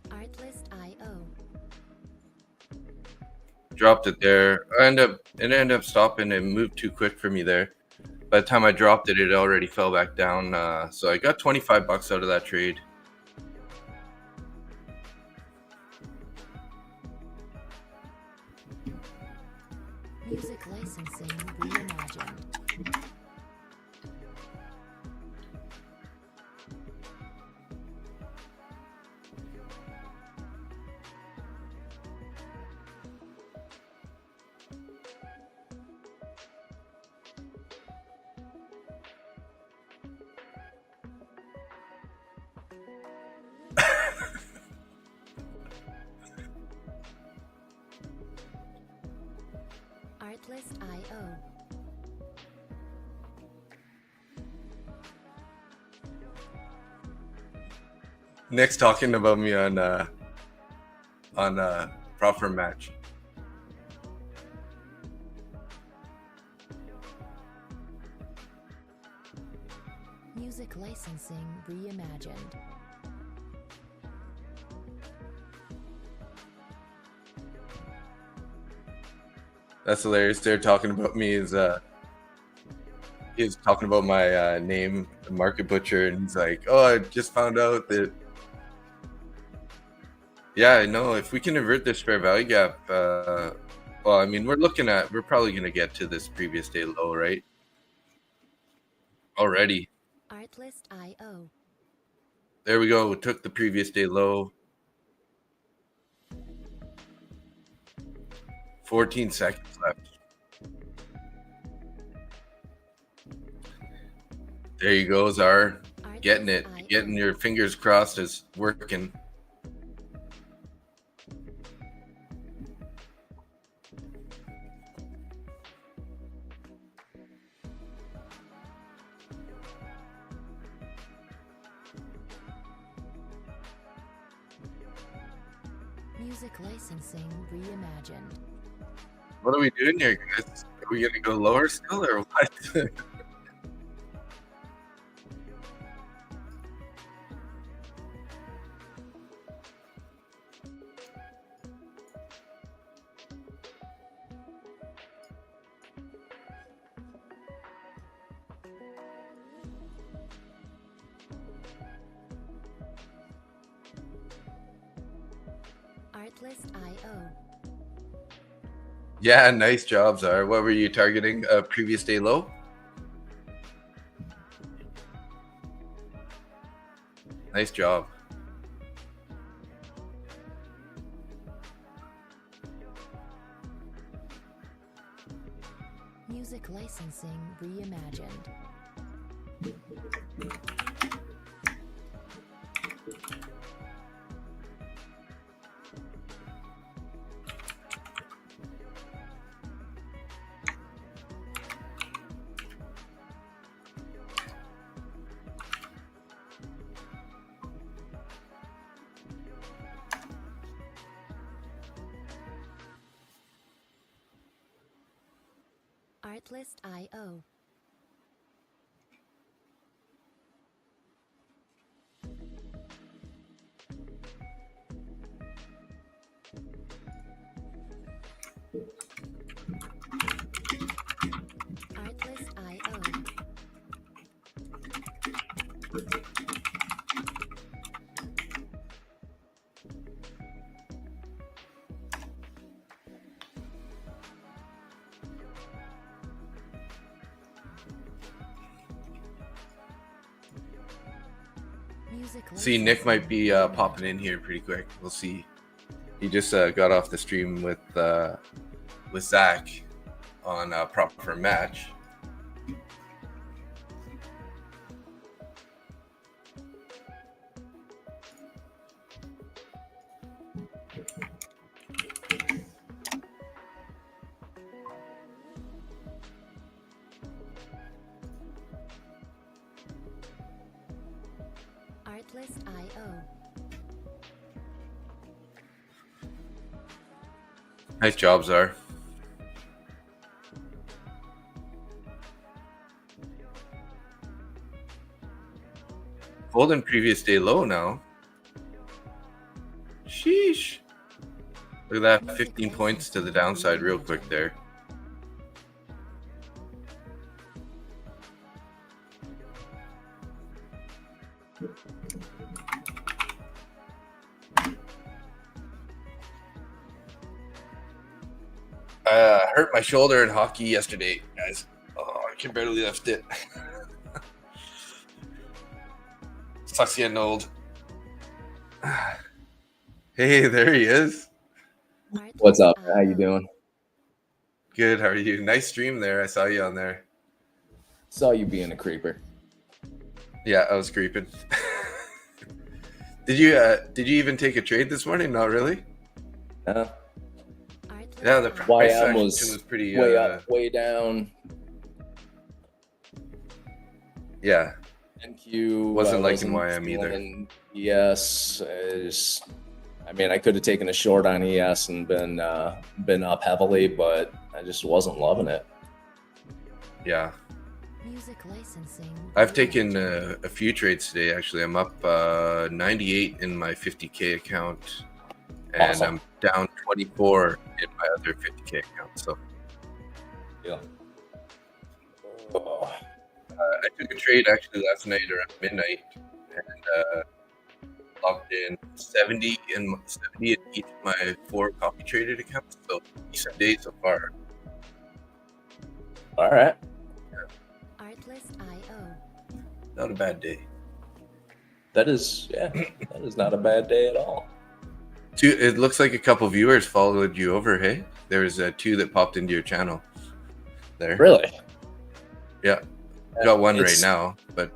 [SPEAKER 1] Artlist.io.
[SPEAKER 2] Dropped it there. It ended up stopping and moved too quick for me there. By the time I dropped it, it already fell back down. So I got 25 bucks out of that trade.
[SPEAKER 1] Music licensing reimagined. Artlist.io.
[SPEAKER 2] Nick's talking about me on proper match.
[SPEAKER 1] Music licensing reimagined.
[SPEAKER 2] That's hilarious. They're talking about me as he's talking about my name, the Market Butcher, and he's like, "Oh, I just found out that." Yeah, I know. If we can invert this fair value gap, well, I mean, we're probably gonna get to this previous day low, right? Already.
[SPEAKER 1] Artlist.io.
[SPEAKER 2] There we go. We took the previous day low. 14 seconds left. There you go, Czar. Getting it. Getting your fingers crossed is working.
[SPEAKER 1] Music licensing reimagined.
[SPEAKER 2] What are we doing here, guys? Are we gonna go lower still or what?
[SPEAKER 1] Artlist.io.
[SPEAKER 2] Yeah, nice job, Czar. What were you targeting? Previous day low? Nice job.
[SPEAKER 1] Music licensing reimagined. Artlist.io.
[SPEAKER 2] See, Nick might be popping in here pretty quick. We'll see. He just got off the stream with Zach on Prop for Match.
[SPEAKER 1] Artlist.io.
[SPEAKER 2] Nice job, Czar. Golden previous day low now. Sheesh. Look at that, 15 points to the downside real quick there. Hurt my shoulder in hockey yesterday, guys. Oh, I can barely lift it. Sucks getting old. Hey, there he is.
[SPEAKER 3] What's up? How you doing?
[SPEAKER 2] Good, how are you? Nice stream there. I saw you on there.
[SPEAKER 3] Saw you being a creeper.
[SPEAKER 2] Yeah, I was creeping. Did you even take a trade this morning? Not really. Yeah, the price
[SPEAKER 3] YM
[SPEAKER 2] action
[SPEAKER 3] was
[SPEAKER 2] pretty
[SPEAKER 3] way up, way down.
[SPEAKER 2] Yeah,
[SPEAKER 3] NQ
[SPEAKER 2] wasn't liking YM either.
[SPEAKER 3] ES is, I mean, I could have taken a short on ES and been up heavily, but I just wasn't loving it.
[SPEAKER 2] Yeah.
[SPEAKER 1] Music licensing.
[SPEAKER 2] I've taken a few trades today, actually. I'm up 98 in my 50K account, and
[SPEAKER 3] Awesome.
[SPEAKER 2] I'm down 24 in my other 50K account. So
[SPEAKER 3] Yeah.
[SPEAKER 2] I took a trade actually last night around midnight, and logged in 70 in each of my 4 copy traded accounts. So decent day so far.
[SPEAKER 3] All right.
[SPEAKER 1] Artlist.io.
[SPEAKER 2] Not a bad day.
[SPEAKER 3] That is not a bad day at all.
[SPEAKER 2] It looks like a couple viewers followed you over. Hey, there's 2 that popped into your channel. There.
[SPEAKER 3] Really?
[SPEAKER 2] Yeah. Got one right
[SPEAKER 3] It's-
[SPEAKER 2] now, but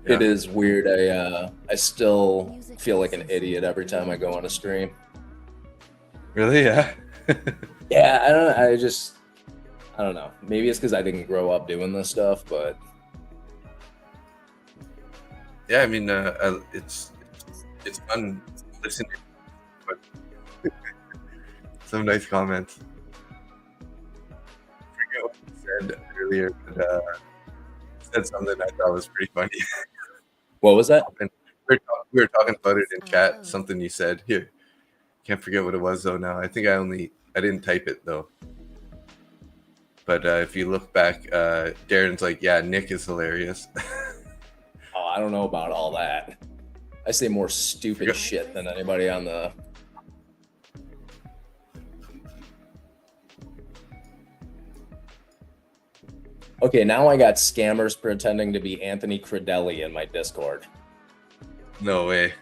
[SPEAKER 2] yeah.
[SPEAKER 3] It is weird. I still feel like an idiot every time I go on a stream.
[SPEAKER 2] Really? Yeah.
[SPEAKER 3] Yeah, I don't know. Maybe it's because I didn't grow up doing this stuff, but
[SPEAKER 2] Yeah, I mean, it's fun listening. But some nice comments. I forget what you said earlier, but said something I thought was pretty funny.
[SPEAKER 3] what was that?
[SPEAKER 2] We were talking about it in chat. Something you said here. Can't forget what it was though. Now I think I didn't type it though. But if you look back, Darren's like, "Yeah, Nick is hilarious."
[SPEAKER 3] Oh, I don't know about all that. I say more stupid shit than anybody on the. Okay, now I got scammers pretending to be Anthony Credelli in my Discord.
[SPEAKER 2] No way.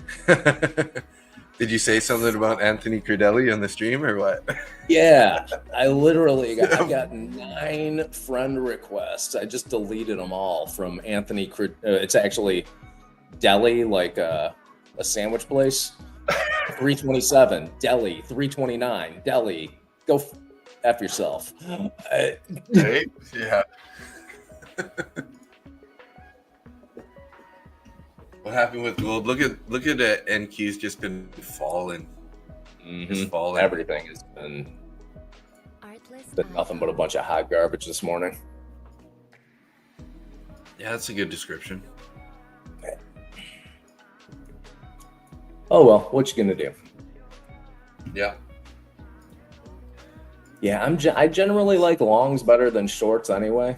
[SPEAKER 2] Did you say something about Anthony Credelli on the stream or what?
[SPEAKER 3] Yeah, I've got 9 friend requests. I just deleted them all from Anthony. It's actually Deli, like a sandwich place. 327 Deli, 329 Deli. Go F yourself.
[SPEAKER 2] Right? Yeah. What happened with gold? Look at NQ's just been falling. Just falling.
[SPEAKER 3] Everything has been nothing but a bunch of hot garbage this morning.
[SPEAKER 2] Yeah, that's a good description.
[SPEAKER 3] Oh well, what you gonna do?
[SPEAKER 2] Yeah.
[SPEAKER 3] Yeah, I generally like longs better than shorts anyway.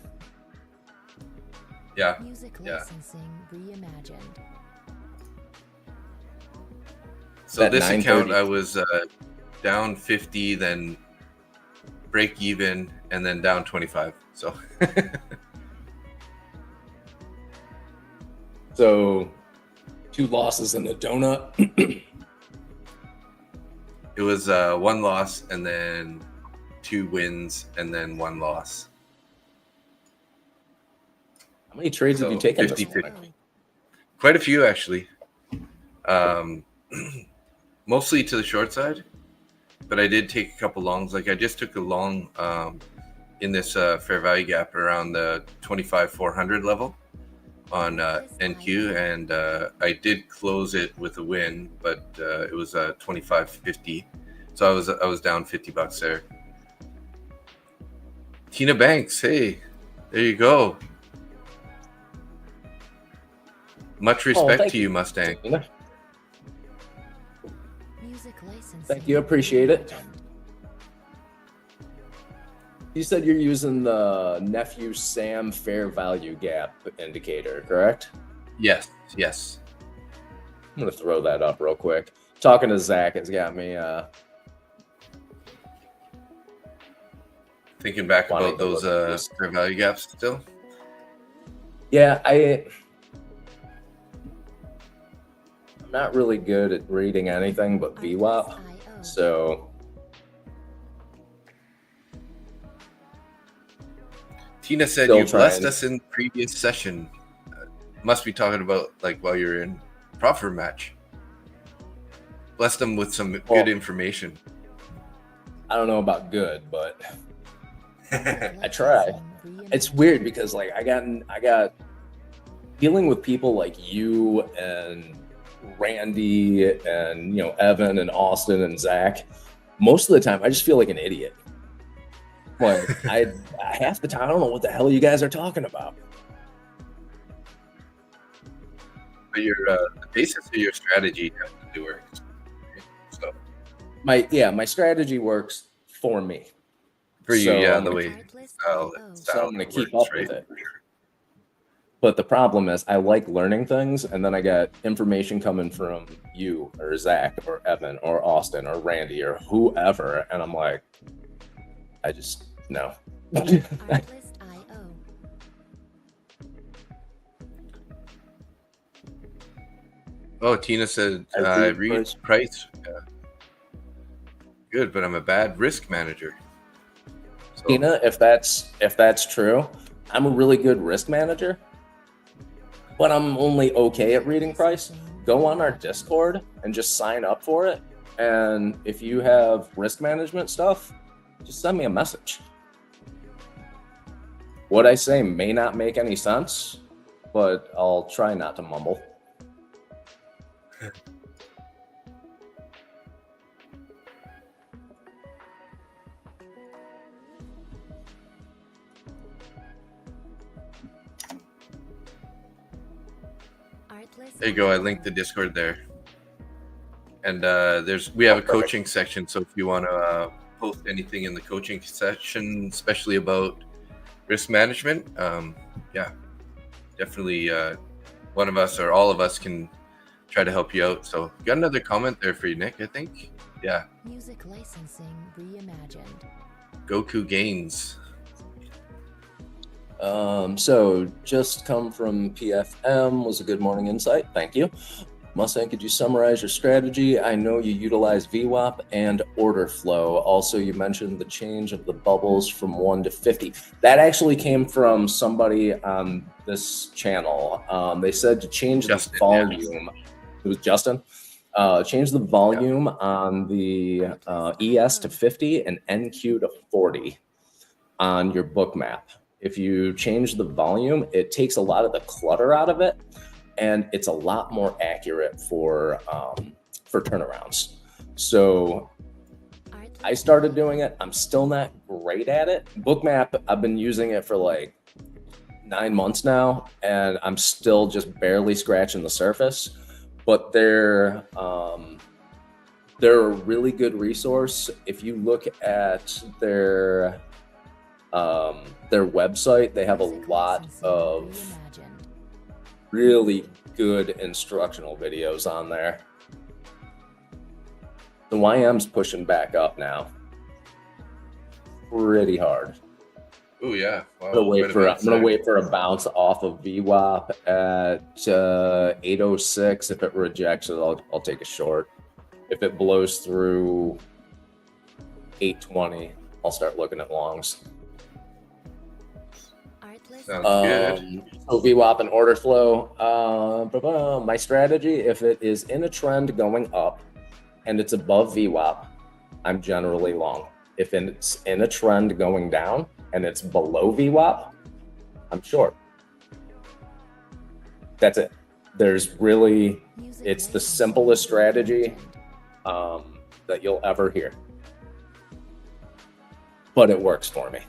[SPEAKER 2] Yeah.
[SPEAKER 1] Music
[SPEAKER 2] Yeah.
[SPEAKER 1] licensing reimagined.
[SPEAKER 2] So
[SPEAKER 3] That
[SPEAKER 2] this
[SPEAKER 3] 930.
[SPEAKER 2] account, I was down 50, then break even, and then down 25. So
[SPEAKER 3] So 2 losses in the donut.
[SPEAKER 2] It was 1 loss and then 2 wins and then 1 loss.
[SPEAKER 3] How many trades have you taken this
[SPEAKER 2] 50-50.
[SPEAKER 3] morning?
[SPEAKER 2] Quite a few, actually. Mostly to the short side, but I did take a couple longs. Like I just took a long in this fair value gap around the 25,400 level on NQ, and I did close it with a win, but it was 25.50, so I was down $50 there. Tina Banks, hey, there you go. Much respect to you, Mustang.
[SPEAKER 1] Music licensing.
[SPEAKER 3] Thank you, appreciate it. You said you're using the Nephew Sam fair value gap indicator, correct?
[SPEAKER 2] Yes.
[SPEAKER 3] I'm gonna throw that up real quick. Talking to Zach has got me
[SPEAKER 2] Thinking back about those fair value gaps still.
[SPEAKER 3] Yeah, I'm not really good at reading anything but VWAP, so
[SPEAKER 2] Tina said
[SPEAKER 3] Still
[SPEAKER 2] you blessed
[SPEAKER 3] trying.
[SPEAKER 2] us in the previous session. Must be talking about like while you're in proffer match. Blessed them with some good information.
[SPEAKER 3] I don't know about good, but I try. It's weird because like I got dealing with people like you and Randy and Evan and Austin and Zach. Most of the time, I just feel like an idiot. Like I half the time I don't know what the hell you guys are talking about.
[SPEAKER 2] But the basis of your strategy definitely works. So
[SPEAKER 3] My strategy works for me.
[SPEAKER 2] for you,
[SPEAKER 3] So
[SPEAKER 2] yeah,
[SPEAKER 3] I'm
[SPEAKER 2] the
[SPEAKER 3] gonna-
[SPEAKER 2] way
[SPEAKER 1] Oh,
[SPEAKER 3] So I'm gonna keep
[SPEAKER 2] works,
[SPEAKER 3] up with it. But the problem is I like learning things, and then I got information coming from you or Zach or Evan or Austin or Randy or whoever, and I'm like, I just no.
[SPEAKER 1] Artlist.io.
[SPEAKER 2] Oh, Tina said
[SPEAKER 3] I
[SPEAKER 2] I
[SPEAKER 3] read
[SPEAKER 2] read price. Good, but I'm a bad risk manager. So,
[SPEAKER 3] Tina, if that's true, I'm a really good risk manager, but I'm only okay at reading price. Go on our Discord and just sign up for it. And if you have risk management stuff, just send me a message. What I say may not make any sense, but I'll try not to mumble.
[SPEAKER 2] there you go. I linked the Discord there, and we have a coaching section. So if you want to post anything in the coaching section, especially about risk management, yeah, definitely one of us or all of us can try to help you out. So got another comment there for you, Nick, I think. Yeah.
[SPEAKER 1] Music licensing reimagined.
[SPEAKER 2] Goku Gains.
[SPEAKER 3] So just come from PFM was a good morning insight. Thank you. Mustang, could you summarize your strategy? I know you utilize VWAP and order flow. Also, you mentioned the change of the bubbles from 1 to 50. That actually came from somebody on this channel. They said to change
[SPEAKER 2] Justin,
[SPEAKER 3] the volume. Yeah. It was Justin. Change the volume on the ES to 50 and NQ to 40 on your book map. If you change the volume, it takes a lot of the clutter out of it, and it's a lot more accurate for turnarounds. So I started doing it. I'm still not great at it. Bookmap, I've been using it for like 9 months now, and I'm still just barely scratching the surface. But they're a really good resource. If you look at their website, they have a lot of really good instructional videos on there. The YM's pushing back up now pretty hard.
[SPEAKER 2] Oh yeah, wow.
[SPEAKER 3] I'm gonna wait
[SPEAKER 2] Quite a
[SPEAKER 3] for
[SPEAKER 2] bounce there.
[SPEAKER 3] a bounce off of VWAP at 806. If it rejects it, I'll take a short. If it blows through 820, I'll start looking at longs.
[SPEAKER 1] Artlist
[SPEAKER 2] Sounds good.
[SPEAKER 3] So VWAP and order flow. My strategy, if it is in a trend going up and it's above VWAP, I'm generally long. If it's in a trend going down and it's below VWAP, I'm short. That's it. There's really,
[SPEAKER 1] music
[SPEAKER 3] it's the
[SPEAKER 1] licensing
[SPEAKER 3] simplest strategy
[SPEAKER 1] reimagined.
[SPEAKER 3] that you'll ever hear. But it works for me.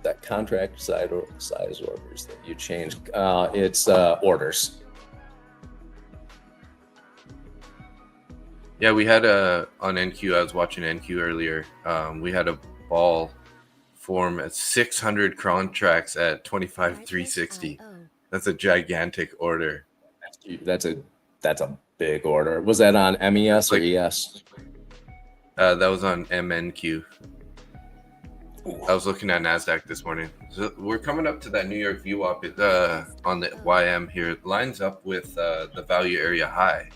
[SPEAKER 3] That contract size orders that you change, it's orders.
[SPEAKER 2] Yeah, we had on NQ. I was watching NQ earlier. We had a ball form at 600 contracts at 25,360. That's a gigantic order.
[SPEAKER 3] That's a big order. Was that on MES or ES?
[SPEAKER 2] That was on MNQ. I was looking at NASDAQ this morning. So we're coming up to that New York VWAP on the YM here. It lines up with the value area high.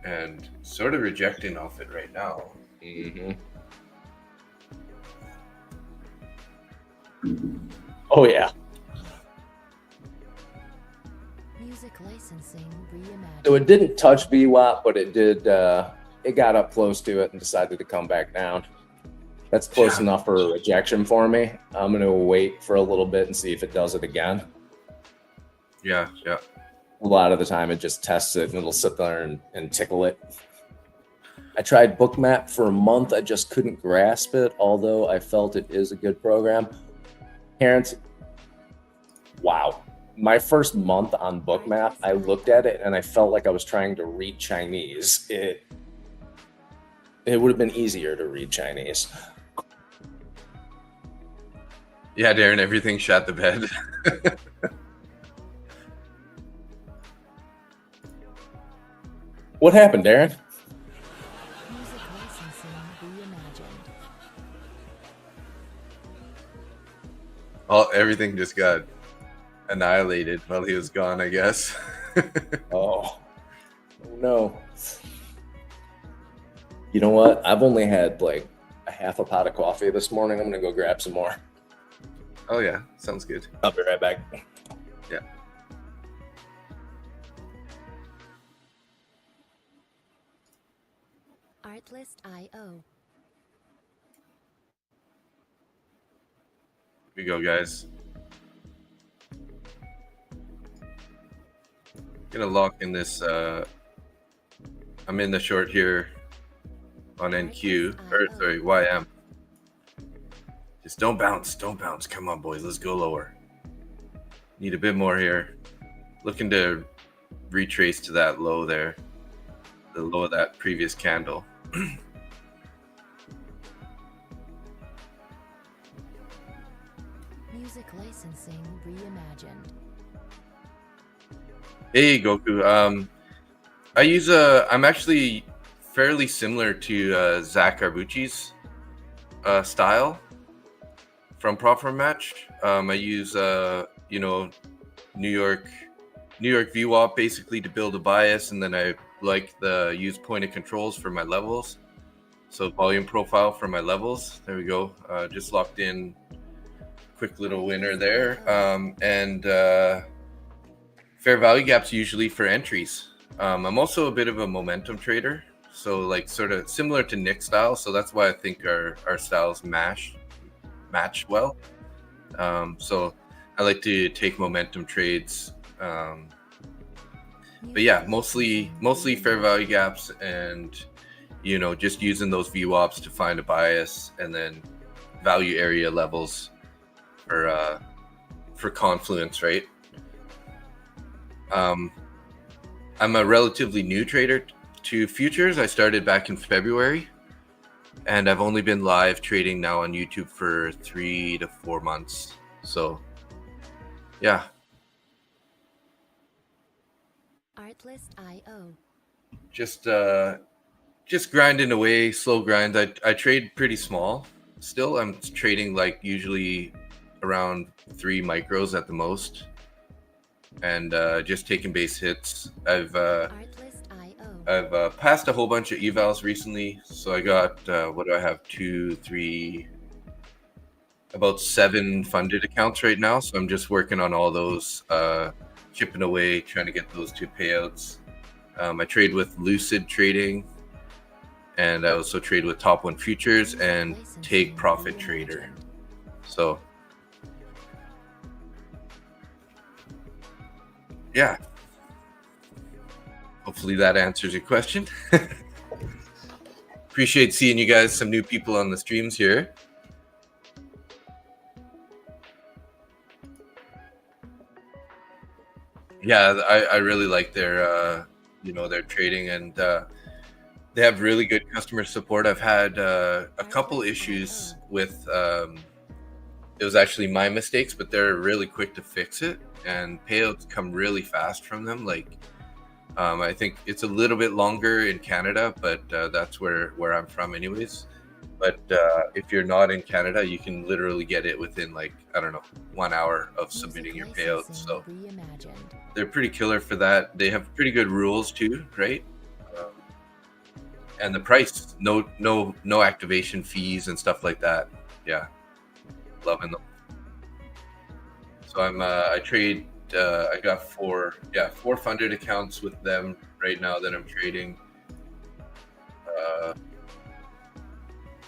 [SPEAKER 2] And sort of rejecting off it right now.
[SPEAKER 3] Mm-hmm. Oh, yeah.
[SPEAKER 1] Music licensing reimagined.
[SPEAKER 3] So it didn't touch VWAP, but it did. It got up close to it and decided to come back down. That's close enough for a rejection for me. I'm going to wait for a little bit and see if it does it again.
[SPEAKER 2] Yeah.
[SPEAKER 3] A lot of the time it just tests it and it'll sit there and tickle it. I tried Bookmap for a month. I just couldn't grasp it, although I felt it is a good program. Parents, wow. My first month on Bookmap, I looked at it and I felt like I was trying to read Chinese. It would have been easier to read Chinese.
[SPEAKER 2] Yeah, Darren, everything shot the bed.
[SPEAKER 3] What happened, Darren?
[SPEAKER 1] Music licensing reimagined.
[SPEAKER 2] Everything just got annihilated while he was gone, I guess.
[SPEAKER 3] Oh no. You know what? I've only had like a half a pot of coffee this morning. I'm gonna go grab some more.
[SPEAKER 2] Oh yeah, sounds good.
[SPEAKER 3] I'll be right back.
[SPEAKER 2] Yeah.
[SPEAKER 1] Artlist.io.
[SPEAKER 2] Here we go, guys. Gonna lock in this. I'm in the short here on NQ, or sorry, YM. Just don't bounce. Come on, boys, let's go lower. Need a bit more here. Looking to retrace to that low there, the low of that previous candle.
[SPEAKER 1] Music licensing reimagined.
[SPEAKER 2] Hey Goku, I'm actually fairly similar to Zach Arbucci's style from Prop Firm Match. I use New York VWAP basically to build a bias, and then I use pointed controls for my levels. So volume profile for my levels. There we go. Just locked in. Quick little winner there. And fair value gaps usually for entries. I'm also a bit of a momentum trader, so like sort of similar to Nick's style. So that's why I think our styles match well. So I like to take momentum trades. But yeah, mostly fair value gaps, and just using those VWAPs to find a bias, and then value area levels for confluence, right? I'm a relatively new trader to futures. I started back in February, and I've only been live trading now on YouTube for 3 to 4 months. So yeah.
[SPEAKER 1] Artlist.io.
[SPEAKER 2] just grinding away, slow grind. I trade pretty small. Still, I'm trading like usually around 3 micros at the most, and just taking base hits. I've passed a whole bunch of evals recently, so I got what do I have? 2, 3, about 7 funded accounts right now. So I'm just working on all those, chipping away, trying to get those 2 payouts. I trade with Lucid Trading, and I also trade with Top One Futures and Take Profit Trader. So yeah, hopefully that answers your question. Appreciate seeing you guys, some new people on the streams here. Yeah, I really like their their trading, and they have really good customer support. I've had a couple issues with it was actually my mistakes, but they're really quick to fix it, and payouts come really fast from them. Like I think it's a little bit longer in Canada, but that's where I'm from anyways. But if you're not in Canada, you can literally get it within, like, I don't know, 1 hour of submitting your payouts. So they're pretty killer for that. They have pretty good rules too, right? And the price, no activation fees and stuff like that. Yeah, loving them. So I trade. I got 4 funded accounts with them right now that I'm trading.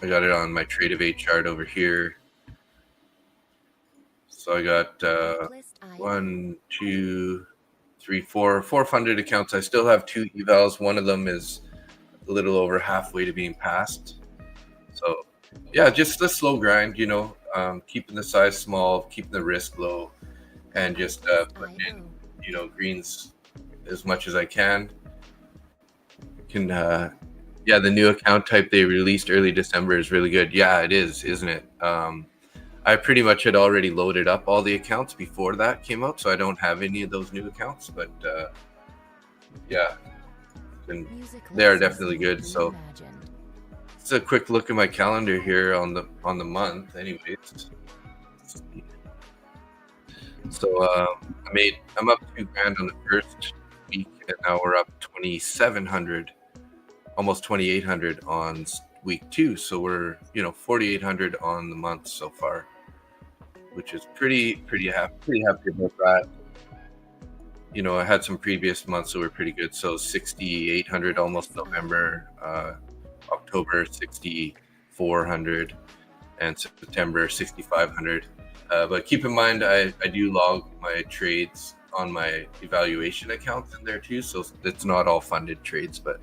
[SPEAKER 2] I got it on my Trade of 8 chart over here. So I got 1, 2, 3, 4 funded accounts. I still have 2 evals. One of them is a little over halfway to being passed. So yeah, just a slow grind, keeping the size small, keeping the risk low, and just putting in, greens as much as I can. The new account type they released early December is really good. Yeah, it is, isn't it? I pretty much had already loaded up all the accounts before that came out, so I don't have any of those new accounts. But yeah, and they are definitely good. So it's a quick look at my calendar here on the month, anyways. So I'm up $2,000 on the first week, and now we're up 2,700. Almost 2,800 on week 2, so we're 4,800 on the month so far, which is pretty happy about that. I had some previous months that were pretty good, so 6,800 almost November, October 6,400, and September 6,500. But keep in mind, I do log my trades on my evaluation accounts in there too, so it's not all funded trades, but.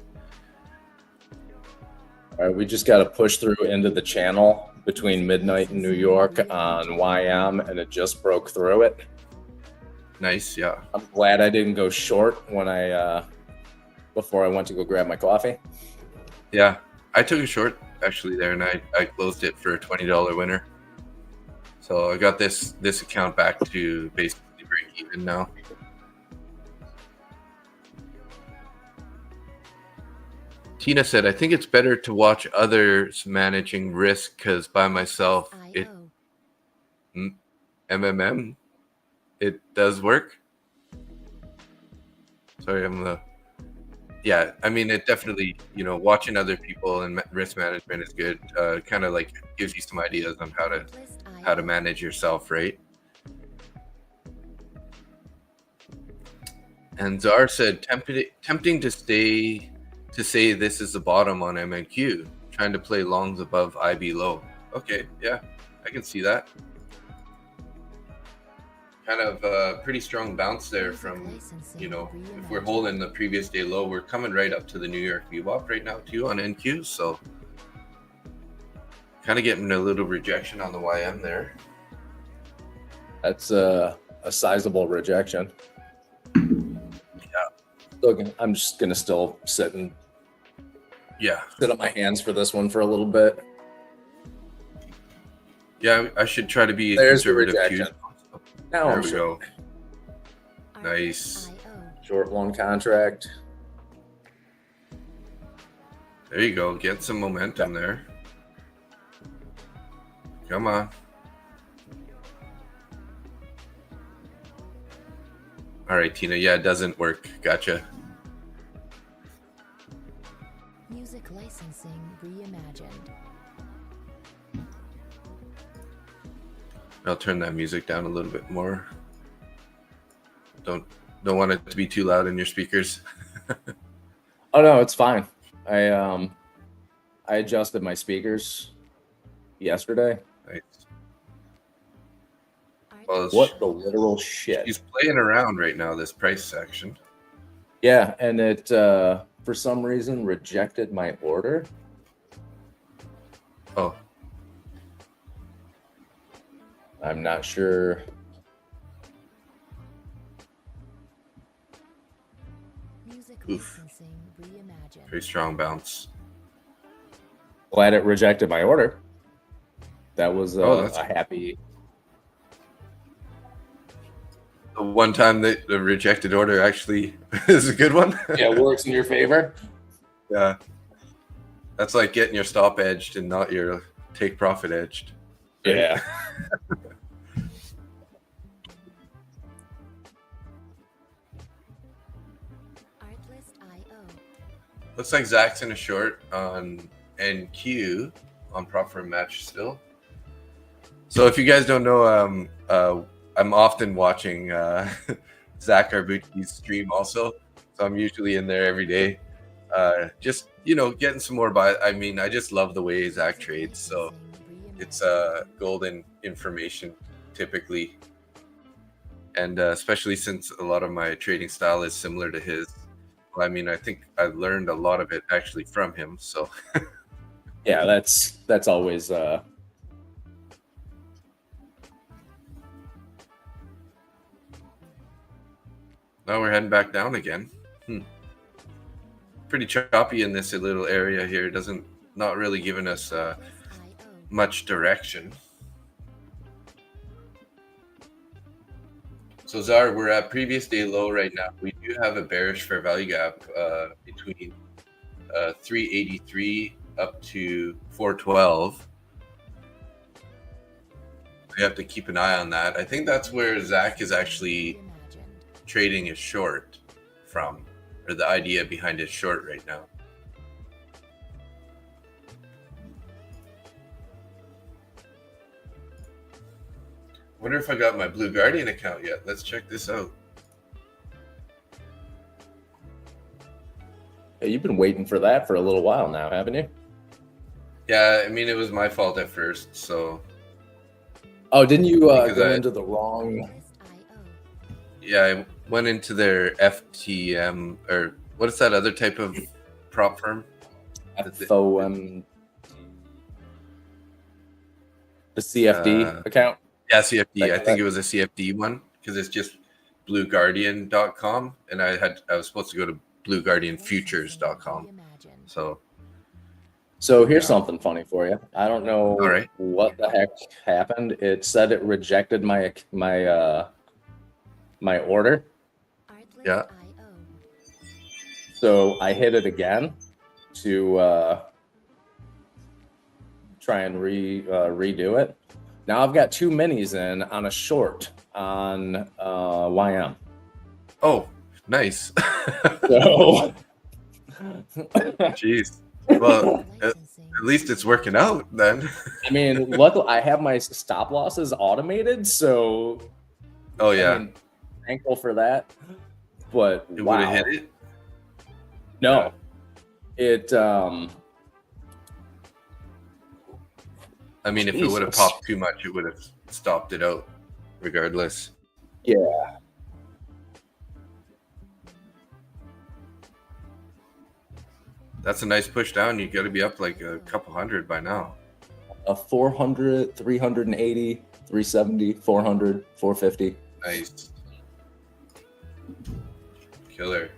[SPEAKER 3] All right, we just got to push through into the channel between midnight in New York on YM, and it just broke through it.
[SPEAKER 2] Nice, yeah.
[SPEAKER 3] I'm glad I didn't go short when before I went to go grab my coffee.
[SPEAKER 2] Yeah, I took a short actually there, and I closed it for a $20 winner. So I got this account back to basically break even now. Tina said, I think it's better to watch others managing risk, because by myself, it does work. Sorry, it definitely, watching other people and risk management is good. Kind of like gives you some ideas on how to manage yourself, right? And Czar said, tempting to say this is the bottom on MNQ, trying to play longs above IB low. Okay, yeah, I can see that. Kind of a pretty strong bounce there from, if we're holding the previous day low, we're coming right up to the New York VWAP right now too on NQ. So kind of getting a little rejection on the YM there.
[SPEAKER 3] That's a sizable rejection.
[SPEAKER 2] Yeah.
[SPEAKER 3] So I'm just going to still sit on my hands for this one for a little bit.
[SPEAKER 2] Yeah, I should try to be
[SPEAKER 3] There's
[SPEAKER 2] conservative
[SPEAKER 3] the rejection.
[SPEAKER 2] too.
[SPEAKER 3] Now
[SPEAKER 2] There
[SPEAKER 3] I'm
[SPEAKER 2] we
[SPEAKER 3] short.
[SPEAKER 2] go. Nice.
[SPEAKER 3] Short long contract.
[SPEAKER 2] There you go. Get some momentum there. Come on. All right, Tina. Yeah, it doesn't work. Gotcha.
[SPEAKER 1] Music licensing reimagined.
[SPEAKER 2] I'll turn that music down a little bit more. Don't want it to be too loud in your speakers.
[SPEAKER 3] Oh no, it's fine. I adjusted my speakers yesterday.
[SPEAKER 2] Nice. Well,
[SPEAKER 3] What the literal shit?
[SPEAKER 2] He's playing around right now, this price section.
[SPEAKER 3] Yeah, and it for some reason rejected my order.
[SPEAKER 2] Oh,
[SPEAKER 3] I'm not sure.
[SPEAKER 1] Music
[SPEAKER 2] Oof.
[SPEAKER 1] licensing reimagined.
[SPEAKER 2] very strong bounce.
[SPEAKER 3] Glad it rejected my order. That was
[SPEAKER 2] that's-
[SPEAKER 3] a happy.
[SPEAKER 2] The one time that the rejected order actually is a good one.
[SPEAKER 3] Yeah, it works in your favor.
[SPEAKER 2] Yeah. That's like getting your stop edged and not your take profit edged. Right?
[SPEAKER 3] Yeah.
[SPEAKER 1] Artlist.io.
[SPEAKER 2] Looks like Zach's in a short on NQ on prop firm match still. So if you guys don't know, I'm often watching Zach Arbucci's stream also. So I'm usually in there every day. Just, getting some more buy. I mean, I just love the way Zach trades. So it's golden information typically. And especially since a lot of my trading style is similar to his. Well, I mean, I think I learned a lot of it actually from him. So
[SPEAKER 3] Yeah, that's always
[SPEAKER 2] now we're heading back down again. Pretty choppy in this little area here. Not really giving us much direction. So Zar, we're at previous day low right now. We do have a bearish fair value gap between 383 up to 412. We have to keep an eye on that. I think that's where Zach is actually trading his short from, or the idea behind his short right now. Wonder if I got my Blue Guardian account yet. Let's check this out.
[SPEAKER 3] Hey, you've been waiting for that for a little while now, haven't you?
[SPEAKER 2] Yeah, I mean, it was my fault at first, so
[SPEAKER 3] Oh, didn't you
[SPEAKER 2] Because
[SPEAKER 3] go
[SPEAKER 2] I-
[SPEAKER 3] into the wrong?
[SPEAKER 1] Artlist.io.
[SPEAKER 2] yeah, I went into their FTM, or what is that other type of prop firm?
[SPEAKER 3] FOM, the CFD account.
[SPEAKER 2] Yeah, CFD.
[SPEAKER 3] Like
[SPEAKER 2] I think
[SPEAKER 3] that.
[SPEAKER 2] it was a CFD one because it's just blueguardian.com, and I was supposed to go to blueguardianfutures.com.
[SPEAKER 1] Reimagined.
[SPEAKER 3] So here's
[SPEAKER 2] Yeah.
[SPEAKER 3] something funny for you. I don't know
[SPEAKER 2] All right.
[SPEAKER 3] what the heck happened. It said it rejected my order.
[SPEAKER 2] Yeah.
[SPEAKER 1] Artlist.io.
[SPEAKER 3] So I hit it again to try and redo it. Now I've got two minis in on a short on YM.
[SPEAKER 2] Oh, nice.
[SPEAKER 3] So
[SPEAKER 2] Jeez. Well,
[SPEAKER 1] Licensing.
[SPEAKER 2] at least it's working out then.
[SPEAKER 3] I mean, luckily I have my stop losses automated, so
[SPEAKER 2] Oh yeah,
[SPEAKER 3] I mean, thankful for that. But
[SPEAKER 2] it would
[SPEAKER 3] wow,
[SPEAKER 2] have hit it.
[SPEAKER 3] no, it
[SPEAKER 2] I mean, if it would have
[SPEAKER 3] Jesus.
[SPEAKER 2] popped too much, it would have stopped it out, regardless.
[SPEAKER 3] yeah.
[SPEAKER 2] That's a nice push down. You got to be up like a couple hundred by now.
[SPEAKER 3] A 400, 380, 370, 400, 450.
[SPEAKER 2] Nice. Killer.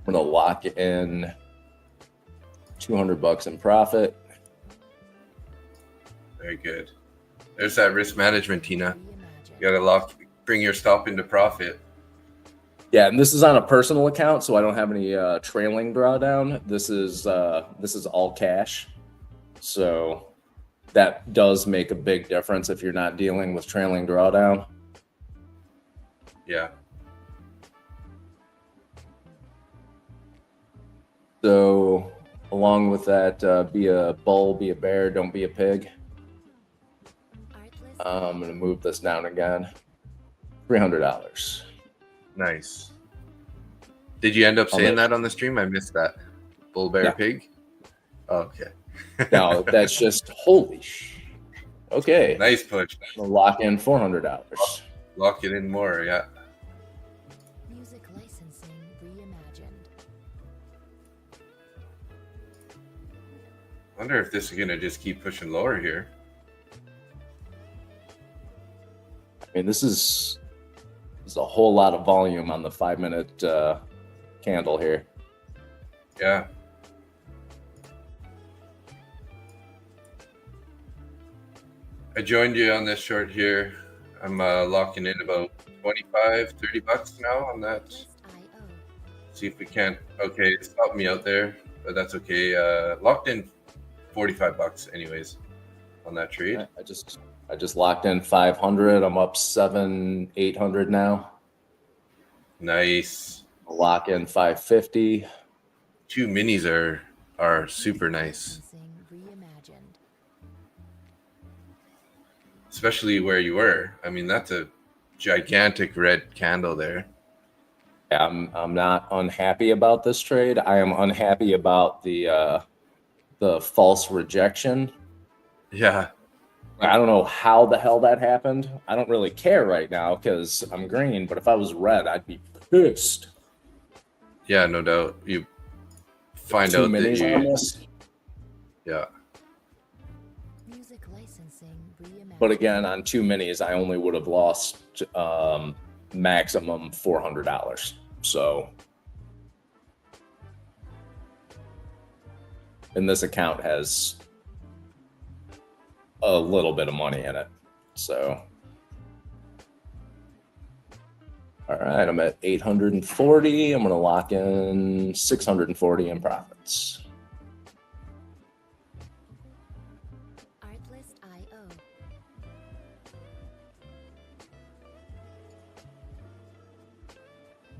[SPEAKER 3] I'm gonna lock in $200 in profit.
[SPEAKER 2] Very good. There's that risk management, Tina.
[SPEAKER 1] Reimagined.
[SPEAKER 2] You got to bring your stop into profit.
[SPEAKER 3] Yeah, and this is on a personal account, so I don't have any trailing drawdown. This is all cash, so that does make a big difference if you're not dealing with trailing drawdown.
[SPEAKER 2] Yeah.
[SPEAKER 3] So along with that, be a bull, be a bear, don't be a pig. I'm gonna move this down again. $300.
[SPEAKER 2] Nice. Did you end up saying
[SPEAKER 3] make-
[SPEAKER 2] that on the stream? I missed that. Bull, bear,
[SPEAKER 3] No.
[SPEAKER 2] pig? Oh, okay.
[SPEAKER 3] Now that's just holy sh. Okay.
[SPEAKER 2] Nice push.
[SPEAKER 3] I'm gonna lock in $400.
[SPEAKER 2] Lock it in more, yeah.
[SPEAKER 1] Music licensing reimagined.
[SPEAKER 2] Wonder if this is gonna just keep pushing lower here.
[SPEAKER 3] I mean, this is a whole lot of volume on the 5-minute candle here.
[SPEAKER 2] Yeah. I joined you on this short here. I'm locking in about 25, 30 bucks now on that.
[SPEAKER 1] Artlist.io.
[SPEAKER 2] See if we can't. Okay, it stopped me out there, but that's okay. Locked in 45 bucks anyways on that trade.
[SPEAKER 3] I just locked in 500. I'm up 800 now.
[SPEAKER 2] Nice.
[SPEAKER 3] Lock in 550.
[SPEAKER 2] 2 minis are super nice,
[SPEAKER 1] Licensing reimagined.
[SPEAKER 2] especially where you were. I mean, that's a gigantic red candle there.
[SPEAKER 3] I'm not unhappy about this trade. I am unhappy about the false rejection.
[SPEAKER 2] Yeah.
[SPEAKER 3] I don't know how the hell that happened. I don't really care right now because I'm green, but if I was red, I'd be pissed.
[SPEAKER 2] Yeah, no doubt. You find
[SPEAKER 3] Two
[SPEAKER 2] out that
[SPEAKER 3] minis on this.
[SPEAKER 2] yeah.
[SPEAKER 1] Music licensing reimagined.
[SPEAKER 3] But again, on 2 minis, I only would have lost maximum $400. So, and this account has a little bit of money in it. So, all right, I'm at 840. I'm going to lock in 640 in profits.
[SPEAKER 1] Artlist.io.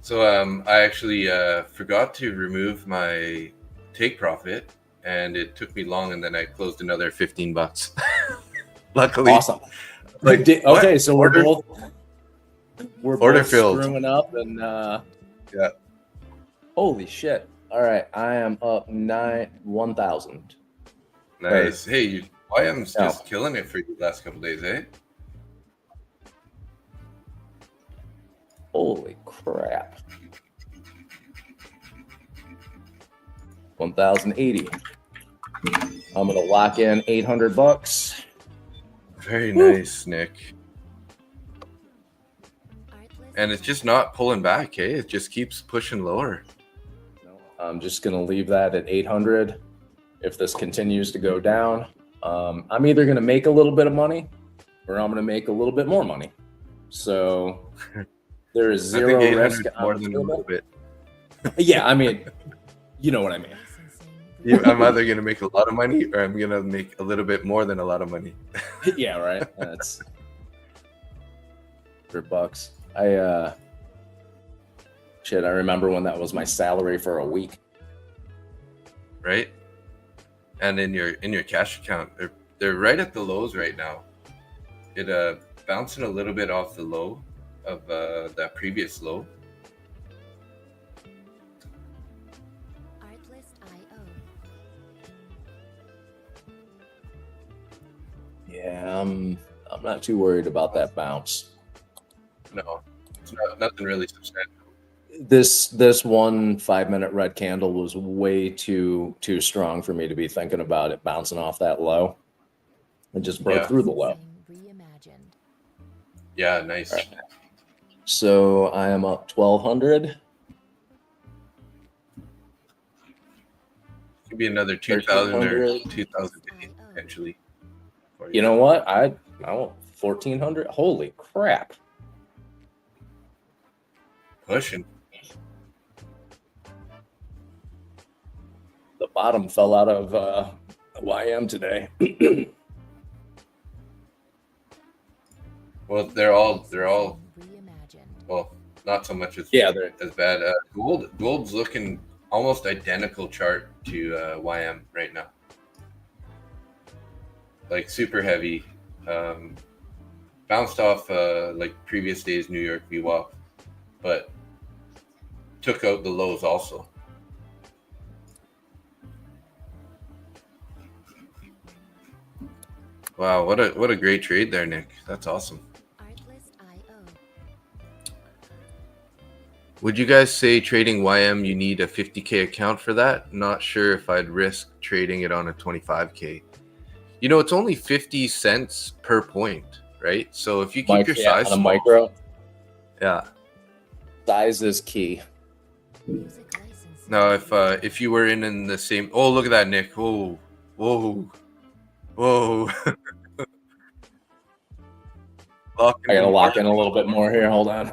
[SPEAKER 2] So I actually forgot to remove my take profit, and it took me long, and then I closed another 15 bucks. Luckily,
[SPEAKER 3] Awesome.
[SPEAKER 2] Like,
[SPEAKER 3] Okay,
[SPEAKER 2] what?
[SPEAKER 3] so
[SPEAKER 2] Order-
[SPEAKER 3] we're
[SPEAKER 2] Order
[SPEAKER 3] both
[SPEAKER 2] filled.
[SPEAKER 3] screwing up and
[SPEAKER 2] Yeah.
[SPEAKER 3] Holy shit. All right, I am up 1,000.
[SPEAKER 2] Nice. Hey, YM's
[SPEAKER 3] No.
[SPEAKER 2] just killing it for you the last couple days, eh?
[SPEAKER 3] Holy crap. 1,080. I'm gonna lock in 800 bucks.
[SPEAKER 2] Very
[SPEAKER 3] Woo.
[SPEAKER 2] nice, Nick.
[SPEAKER 1] Artlist.
[SPEAKER 2] And it's just not pulling back, eh? It just keeps pushing lower.
[SPEAKER 3] I'm just gonna leave that at 800. If this continues to go down, I'm either gonna make a little bit of money or I'm gonna make a little bit more money. So there is
[SPEAKER 2] I
[SPEAKER 3] zero
[SPEAKER 2] think 800
[SPEAKER 3] risk
[SPEAKER 2] is more
[SPEAKER 3] on the
[SPEAKER 2] than a little
[SPEAKER 3] table.
[SPEAKER 2] bit.
[SPEAKER 3] Yeah, I mean, you know what I mean.
[SPEAKER 1] Licensing
[SPEAKER 2] I'm either going to make a lot of money or I'm going to make a little bit more than a lot of money.
[SPEAKER 3] Yeah, right. That's $100. I remember when that was my salary for a week.
[SPEAKER 2] Right? And in your cash account, they're right at the lows right now. It bouncing a little bit off the low of that previous low.
[SPEAKER 1] Artlist.io.
[SPEAKER 3] Yeah, I'm not too worried about that bounce.
[SPEAKER 2] No, it's not, nothing really substantial.
[SPEAKER 3] This one 5-minute red candle was way too strong for me to be thinking about it bouncing off that low. It just broke
[SPEAKER 2] Yeah.
[SPEAKER 3] through the low.
[SPEAKER 1] Licensing reimagined.
[SPEAKER 2] Yeah, nice.
[SPEAKER 3] Right. So I am up 1,200.
[SPEAKER 2] Could be another 2,000 or
[SPEAKER 3] 1,300.
[SPEAKER 2] 2,000 potentially. for
[SPEAKER 3] You know what? I want 1,400. Holy crap!
[SPEAKER 2] pushing.
[SPEAKER 3] The bottom fell out of YM today.
[SPEAKER 2] Well, they're all
[SPEAKER 1] Reimagined.
[SPEAKER 2] well, not so much as
[SPEAKER 3] They're
[SPEAKER 2] as bad. Gold's looking almost identical chart to YM right now. Like super heavy. Bounced off like previous days New York VWAP, but took out the lows also. Wow, what a great trade there, Nick. That's awesome.
[SPEAKER 1] Artlist.io.
[SPEAKER 2] Would you guys say trading YM you need a 50K account for that? Not sure if I'd risk trading it on a 25K. You know, it's only 50 cents per point, right? So if you keep your size
[SPEAKER 3] on a
[SPEAKER 2] small,
[SPEAKER 3] micro,
[SPEAKER 2] yeah.
[SPEAKER 3] size is key.
[SPEAKER 1] Music licensing.
[SPEAKER 2] Now, if you were in the same, oh, look at that, Nick. Oh, whoa, whoa.
[SPEAKER 3] I gotta lock in a little bit more here. Hold on.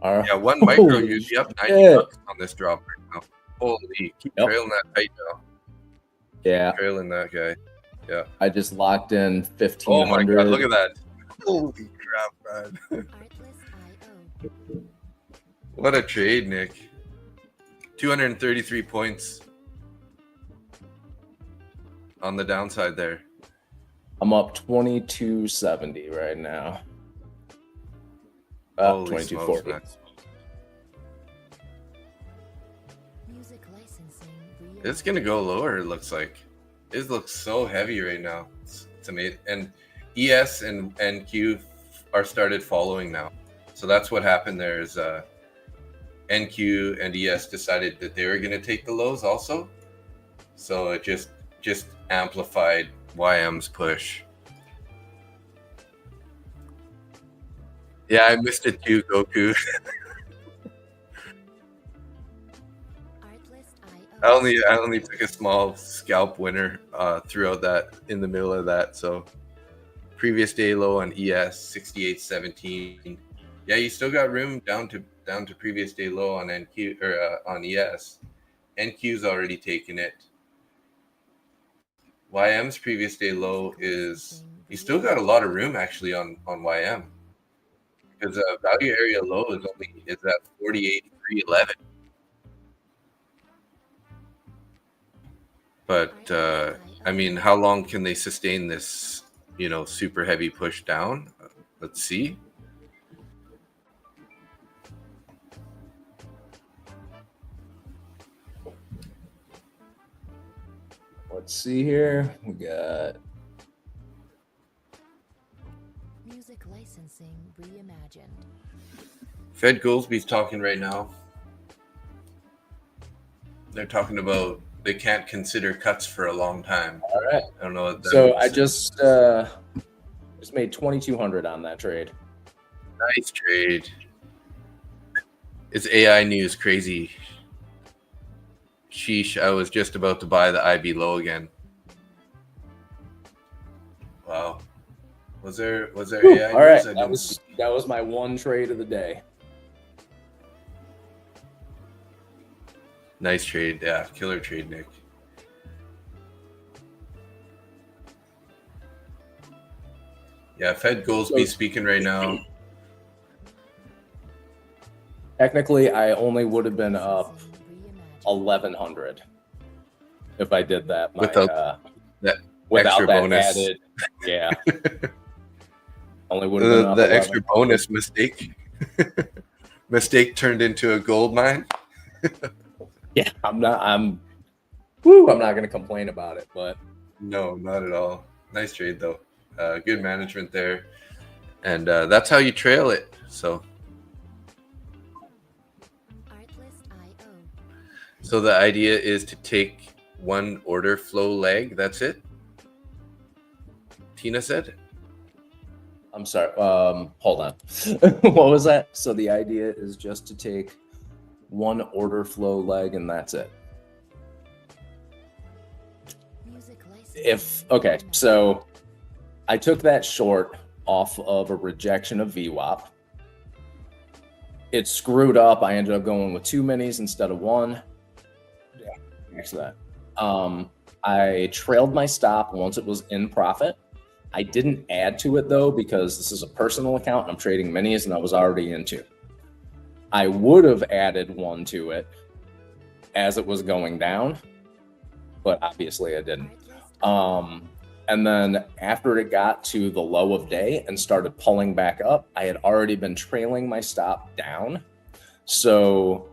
[SPEAKER 2] Yeah, one micro,
[SPEAKER 3] Holy
[SPEAKER 2] you'd be up
[SPEAKER 3] shit.
[SPEAKER 2] $90 on this drop right now. Holy, keep
[SPEAKER 3] Yep.
[SPEAKER 2] trailing that tight now.
[SPEAKER 3] Yeah,
[SPEAKER 2] Trailing that guy. Yeah.
[SPEAKER 3] I just locked in
[SPEAKER 2] Oh
[SPEAKER 3] 1500.
[SPEAKER 2] my God, look at that. Holy crap, man.
[SPEAKER 1] Artlist.io.
[SPEAKER 2] What a trade, Nick. 233 points on the downside there.
[SPEAKER 3] I'm up 2270 right now.
[SPEAKER 2] Holy smokes,
[SPEAKER 3] 2240.
[SPEAKER 2] man.
[SPEAKER 1] Music licensing.
[SPEAKER 2] It's going to go lower, it looks like. It looks so heavy right now. It's amazing. And ES and NQ are started following now. So that's what happened there is NQ and ES decided that they were going to take the lows also. So it just amplified YM's push. Yeah, I missed it too, Goku.
[SPEAKER 1] Artlist.io.
[SPEAKER 2] I only took a small scalp winner throughout that in the middle of that. So previous day low on ES 68.17. Yeah, you still got room down to previous day low on NQ or on ES. NQ's already taken it. YM's previous day low is you still got a lot of room actually on YM because value area low is at 48.311. But I mean, how long can they sustain this, super heavy push down? Let's see.
[SPEAKER 3] Let's see here. We got
[SPEAKER 1] Music licensing reimagined.
[SPEAKER 2] Fed Goolsby's talking right now. They're talking about they can't consider cuts for a long time.
[SPEAKER 3] all right.
[SPEAKER 2] I don't know what that
[SPEAKER 3] So
[SPEAKER 2] means.
[SPEAKER 3] I just made 2200 on that trade.
[SPEAKER 2] Nice trade. It's AI news crazy. Sheesh, I was just about to buy the IB low again. Wow. Was there
[SPEAKER 3] Whew,
[SPEAKER 2] AI
[SPEAKER 3] all right,
[SPEAKER 2] news?
[SPEAKER 3] that was my one trade of the day.
[SPEAKER 2] Nice trade. Yeah, killer trade, Nick. Yeah, Fed Goolsby speaking right now.
[SPEAKER 3] Technically, I only would have been up
[SPEAKER 1] Licensing reimagined.
[SPEAKER 3] 1100 if I did that.
[SPEAKER 2] Without that
[SPEAKER 3] without
[SPEAKER 2] extra
[SPEAKER 3] that
[SPEAKER 2] bonus.
[SPEAKER 3] added, yeah. Only would have been up
[SPEAKER 2] The
[SPEAKER 3] 11.
[SPEAKER 2] extra bonus mistake. Mistake turned into a gold mine.
[SPEAKER 3] Yeah, I'm not going to complain about it, but
[SPEAKER 2] No, not at all. Nice trade though. Good management there, and that's how you trail it. So,
[SPEAKER 1] Artlist.io.
[SPEAKER 2] so the idea is to take one order flow leg. That's it. Tina said.
[SPEAKER 3] I'm sorry. Hold on. What was that? So the idea is just to take one order flow leg and that's it.
[SPEAKER 1] Music
[SPEAKER 3] Okay, so I took that short off of a rejection of VWAP. it screwed up. I ended up going with 2 minis instead of 1. Yeah, thanks to that. I trailed my stop once it was in profit. I didn't add to it though, because this is a personal account and I'm trading minis and I was already in 2. I would have added 1 to it as it was going down, but obviously I didn't. And then after it got to the low of day and started pulling back up, I had already been trailing my stop down. So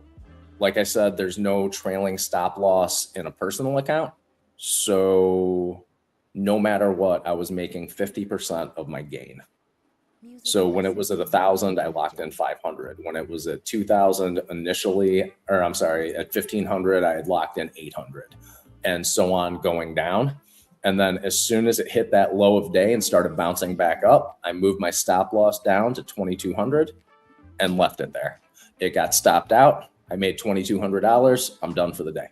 [SPEAKER 3] like I said, there's no trailing stop loss in a personal account. So no matter what, I was making 50% of my gain. So when it was at 1,000, I locked in 500. When it was at 2,000 initially, or I'm sorry, at 1,500, I had locked in 800, and so on going down. And then as soon as it hit that low of day and started bouncing back up, I moved my stop loss down to 2,200 and left it there. It got stopped out. I made $2,200. I'm done for the day.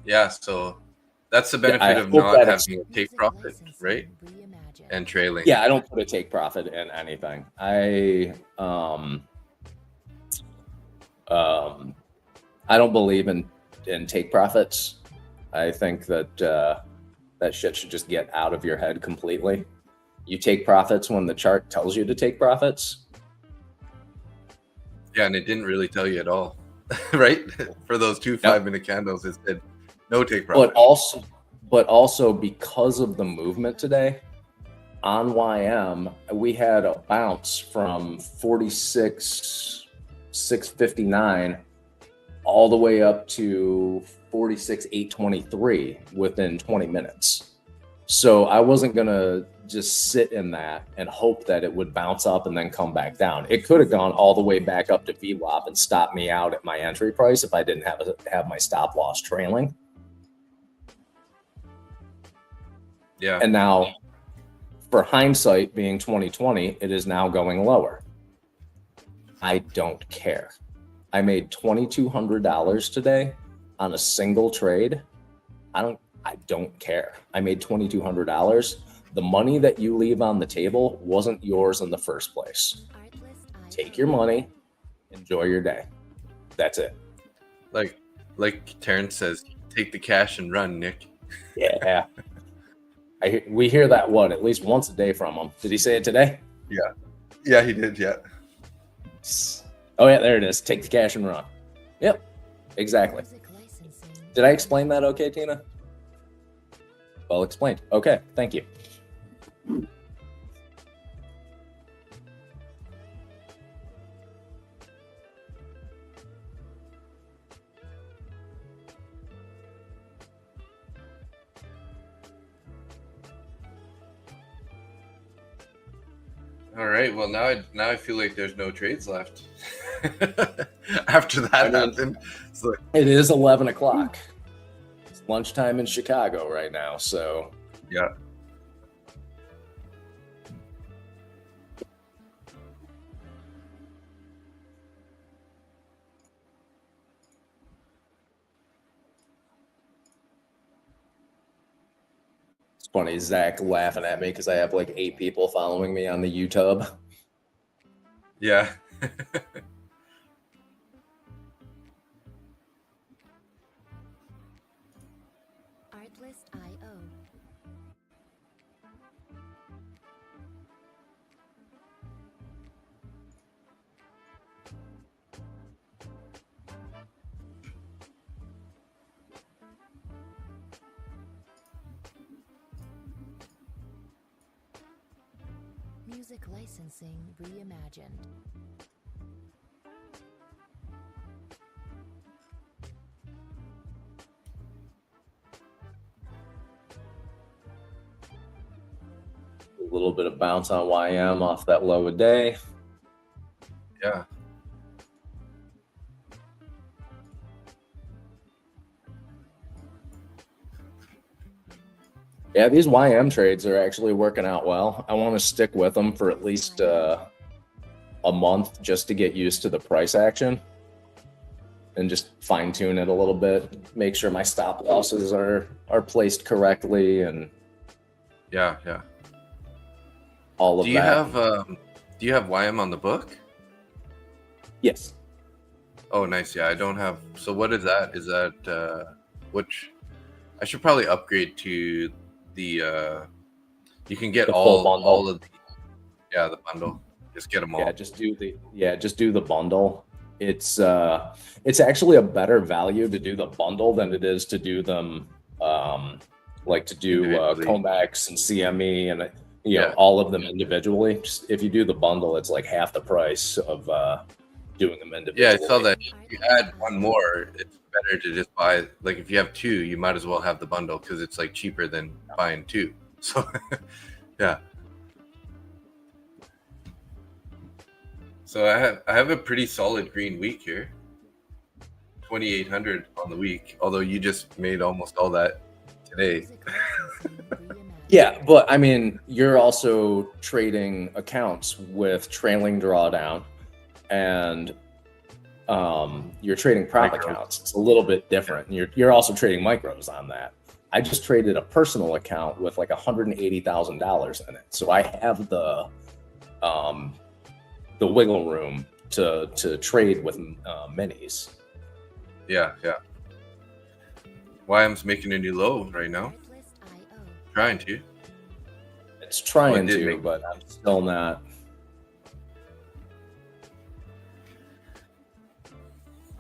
[SPEAKER 2] Yeah, so that's the benefit of not having a take profit, right? And trailing.
[SPEAKER 3] Yeah, I don't put a take profit in anything. I don't believe in take profits. I think that that shit should just get out of your head completely. You take profits when the chart tells you to take profits.
[SPEAKER 2] Yeah, and it didn't really tell you at all, right? For those 2 5-minute candles, it said no take profit.
[SPEAKER 3] But also because of the movement today on YM, we had a bounce from 46,659 all the way up to 46,823 within 20 minutes. So I wasn't gonna just sit in that and hope that it would bounce up and then come back down. It could have gone all the way back up to VWAP and stopped me out at my entry price if I didn't have my stop loss trailing.
[SPEAKER 2] Yeah.
[SPEAKER 3] And now, for hindsight being 2020, it is now going lower. I don't care. I made $2,200 today on a single trade. I don't care. I made $2,200. The money that you leave on the table wasn't yours in the first place. Take your money, enjoy your day. That's it.
[SPEAKER 2] Like Terrence says, take the cash and run, Nick.
[SPEAKER 3] Yeah. We hear that at least once a day from him. Did he say it today?
[SPEAKER 2] Yeah, he did. Yeah.
[SPEAKER 3] Oh yeah, there it is. Take the cash and run. Yep, exactly. Did I explain that okay, Tina? Well explained. Okay, thank you.
[SPEAKER 2] All right. Well, now I feel like there's no trades left. After that happened, so
[SPEAKER 3] it is 11 o'clock. It's lunchtime in Chicago right now, so
[SPEAKER 2] yeah.
[SPEAKER 3] Funny, Zach laughing at me because I have like 8 people following me on the YouTube.
[SPEAKER 2] Yeah.
[SPEAKER 1] Artlist.io. Music licensing reimagined.
[SPEAKER 3] A little bit of bounce on YM off that low a day.
[SPEAKER 2] Yeah.
[SPEAKER 3] Yeah, these YM trades are actually working out well. I want to stick with them for at least a month just to get used to the price action and just fine tune it a little bit, make sure my stop losses are placed correctly and
[SPEAKER 2] Yeah, yeah.
[SPEAKER 3] All of
[SPEAKER 2] Do you
[SPEAKER 3] that.
[SPEAKER 2] have YM on the book?
[SPEAKER 3] Yes.
[SPEAKER 2] Oh, nice. Yeah, I don't have. So what is that? Is that which? I should probably upgrade to the. You can get
[SPEAKER 3] The full
[SPEAKER 2] all
[SPEAKER 3] bundle.
[SPEAKER 2] of the bundle. Just get them all.
[SPEAKER 3] Yeah, just do the bundle. It's actually a better value to do the bundle than it is to do them like to do
[SPEAKER 2] Individually.
[SPEAKER 3] Comex and CME and
[SPEAKER 2] Yeah.
[SPEAKER 3] all of them individually. Just, if you do the bundle, it's like half the price of doing them individually.
[SPEAKER 2] Yeah, I saw that. If you add one more, it's better to just buy. Like if you have two, you might as well have the bundle because it's like cheaper than buying two. So, yeah. So I have a pretty solid green week here. 2,800 on the week. Although you just made almost all that today.
[SPEAKER 3] Yeah, but I mean, you're also trading accounts with trailing drawdown, and you're trading prop
[SPEAKER 2] Micros.
[SPEAKER 3] accounts. It's a little bit different. You're also trading micros on that. I just traded a personal account with like $180,000 in it, so I have the wiggle room to trade with minis.
[SPEAKER 2] Yeah, yeah. YM's making a new low right now. Trying to.
[SPEAKER 3] It's trying
[SPEAKER 2] did
[SPEAKER 3] to,
[SPEAKER 2] make-
[SPEAKER 3] but I'm still not.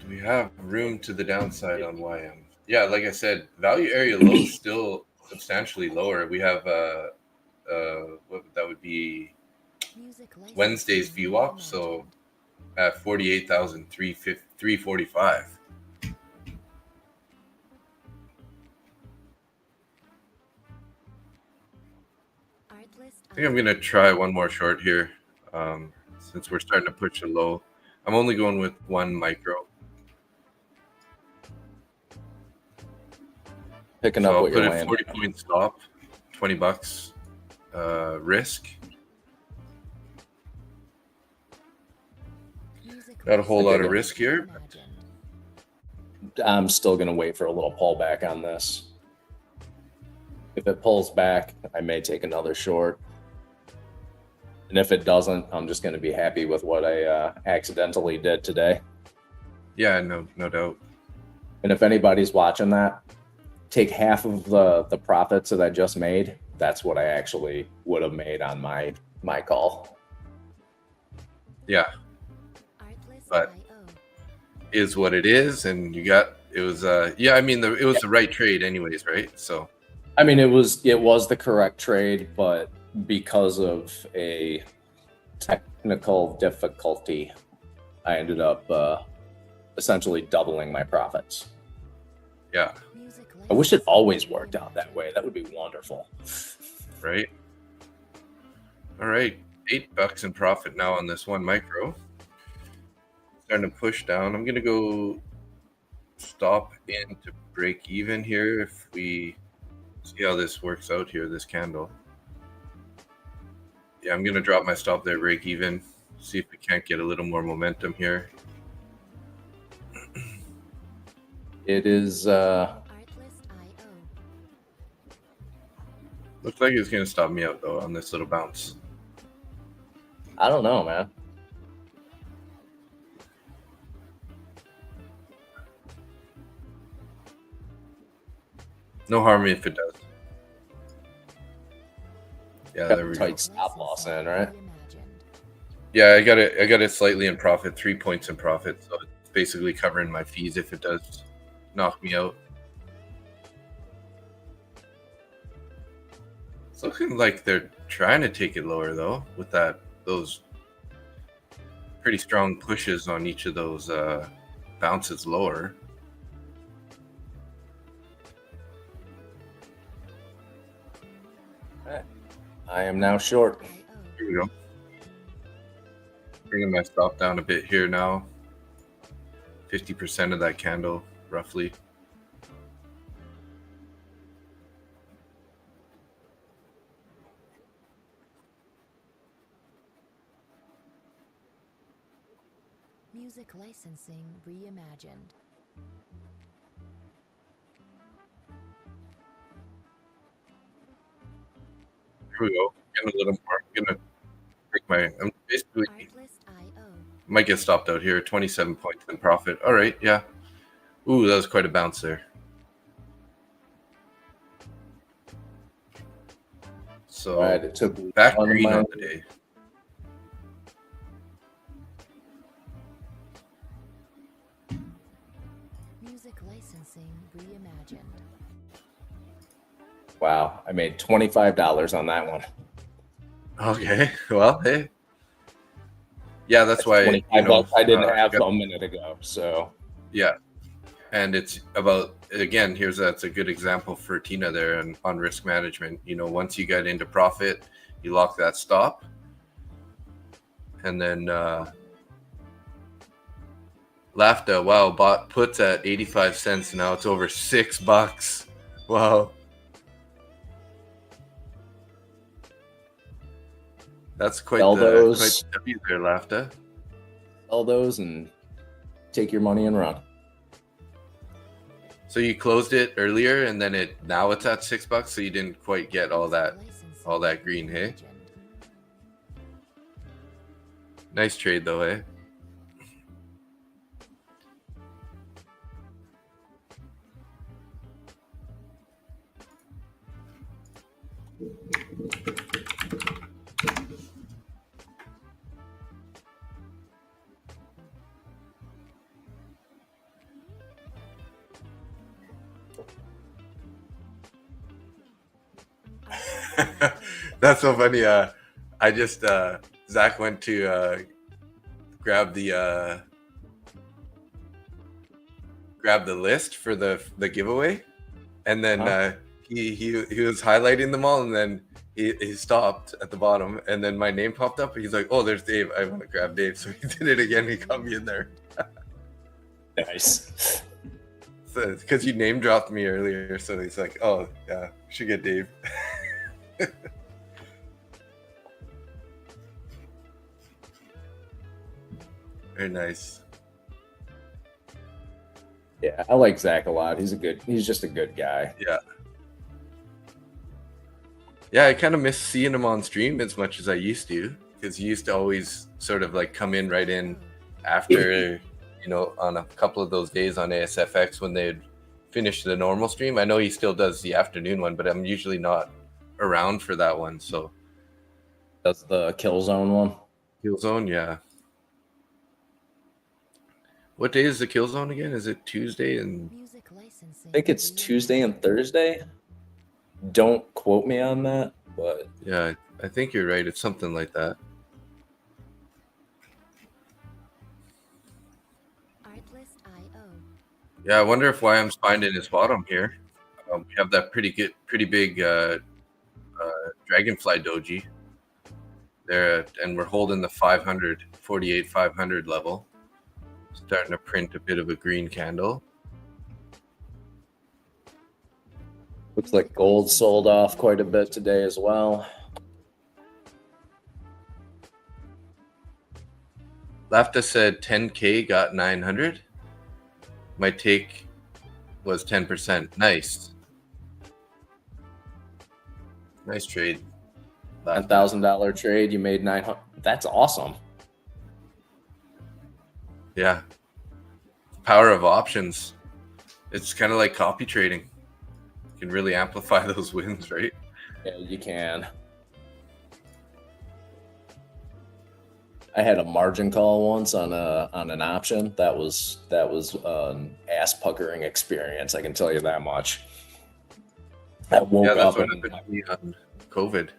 [SPEAKER 2] Do we have room to the downside on YM? Yeah, like I said, value area low is still substantially lower. We have what that would be Wednesday's VWAP, so at 48,345. I think I'm gonna try one more short here, since we're starting to push a low. I'm only going with one micro.
[SPEAKER 3] Picking
[SPEAKER 2] So
[SPEAKER 3] up
[SPEAKER 2] I'll
[SPEAKER 3] what
[SPEAKER 2] put
[SPEAKER 3] you're
[SPEAKER 2] it
[SPEAKER 3] laying.
[SPEAKER 2] 40-point stop, $20 risk. Not a whole lot of risk here.
[SPEAKER 3] I'm still going to wait for a little pullback on this. If it pulls back, I may take another short. And if it doesn't, I'm just going to be happy with what I accidentally did today.
[SPEAKER 2] Yeah, no doubt.
[SPEAKER 3] And if anybody's watching that, take half of the profits that I just made. That's what I actually would have made on my call.
[SPEAKER 2] Yeah. But is what it is, and you got it was yeah, I mean it was the right trade anyways, right? So
[SPEAKER 3] I mean it was the correct trade, but because of a technical difficulty, I ended up essentially doubling my profits.
[SPEAKER 2] Yeah.
[SPEAKER 3] I wish it always worked out that way. That would be wonderful.
[SPEAKER 2] Right. All right. $8 in profit now on this one micro. Starting to push down. I'm gonna go stop in to break even here if we see how this works out here, this candle. Yeah, I'm gonna drop my stop there, break even. See if we can't get a little more momentum here.
[SPEAKER 3] It is
[SPEAKER 2] Looks like it's gonna stop me out though on this little bounce.
[SPEAKER 3] I don't know, man.
[SPEAKER 2] No harm if it does. Yeah,
[SPEAKER 3] Got
[SPEAKER 2] there we
[SPEAKER 3] tight
[SPEAKER 2] go.
[SPEAKER 3] stop loss in, right?
[SPEAKER 2] Yeah, I got it slightly in profit, 3 points in profit. So it's basically covering my fees if it does knock me out. It's looking like they're trying to take it lower though, with those pretty strong pushes on each of those bounces lower.
[SPEAKER 3] I am now short.
[SPEAKER 2] Here we go. Bringing my stop down a bit here now. 50% of that candle, roughly.
[SPEAKER 1] Music licensing reimagined.
[SPEAKER 2] Here we go. Getting a little more. I'm gonna take I'm basically
[SPEAKER 1] Artlist.io.
[SPEAKER 2] might get stopped out here. 27 points in profit. All right, yeah. Ooh, that was quite a bounce there. So
[SPEAKER 3] All right, it took
[SPEAKER 2] back
[SPEAKER 3] one of
[SPEAKER 2] green
[SPEAKER 3] my-
[SPEAKER 2] on the day.
[SPEAKER 1] Music licensing reimagined.
[SPEAKER 3] Wow, I made $25 on that one.
[SPEAKER 2] Okay, well, hey. Yeah, that's why,
[SPEAKER 3] 25 bucks I didn't have
[SPEAKER 2] got-
[SPEAKER 3] a minute ago. So
[SPEAKER 2] yeah. And it's about, again, that's a good example for Tina there and on risk management. Once you get into profit, you lock that stop. And then Lafta, wow, bought puts at 85 cents. Now it's over $6. Wow. That's quite the W there, Lafta.
[SPEAKER 3] Sell those and take your money and run.
[SPEAKER 2] So you closed it earlier, and then now it's at $6. So you didn't quite get all that green, hey? Nice trade though, eh? That's so funny. I just Zach went to grab the list for the giveaway, and then he was highlighting them all, and then he stopped at the bottom, and then my name popped up. He's like, "Oh, there's Dave. I want to grab Dave." So he did it again. He got me in there.
[SPEAKER 3] Nice.
[SPEAKER 2] Because you name dropped me earlier, so he's like, "Oh yeah, should get Dave." Very nice.
[SPEAKER 3] Yeah, I like Zach a lot. He's just a good guy.
[SPEAKER 2] Yeah, I kind of miss seeing him on stream as much as I used to, because he used to always sort of like come in right in after, on a couple of those days on ASFX when they'd finish the normal stream. I know he still does the afternoon one, but I'm usually not around for that one. So
[SPEAKER 3] that's the Kill Zone one.
[SPEAKER 2] Kill Zone, yeah. What day is the Kill Zone again? Is it Tuesday and?
[SPEAKER 3] I think it's Tuesday and Thursday. Don't quote me on that, but
[SPEAKER 2] yeah, I think you're right. It's something like that. Yeah, I wonder if YM's finding his bottom here. We have that pretty big Dragonfly doji there, and we're holding the 500 level. Starting to print a bit of a green candle.
[SPEAKER 3] Looks like gold sold off quite a bit today as well.
[SPEAKER 2] Lafta said 10K got 900. My take was 10%. Nice. Nice trade.
[SPEAKER 3] $1,000 trade. You made 900. That's awesome.
[SPEAKER 2] Yeah. Power of options. It's kind of like copy trading. You can really amplify those wins, right?
[SPEAKER 3] Yeah, you can. I had a margin call once on an option. That was an ass puckering experience. I can tell you that much. I woke
[SPEAKER 2] that's
[SPEAKER 3] up
[SPEAKER 2] what
[SPEAKER 3] and
[SPEAKER 2] happened to me on COVID.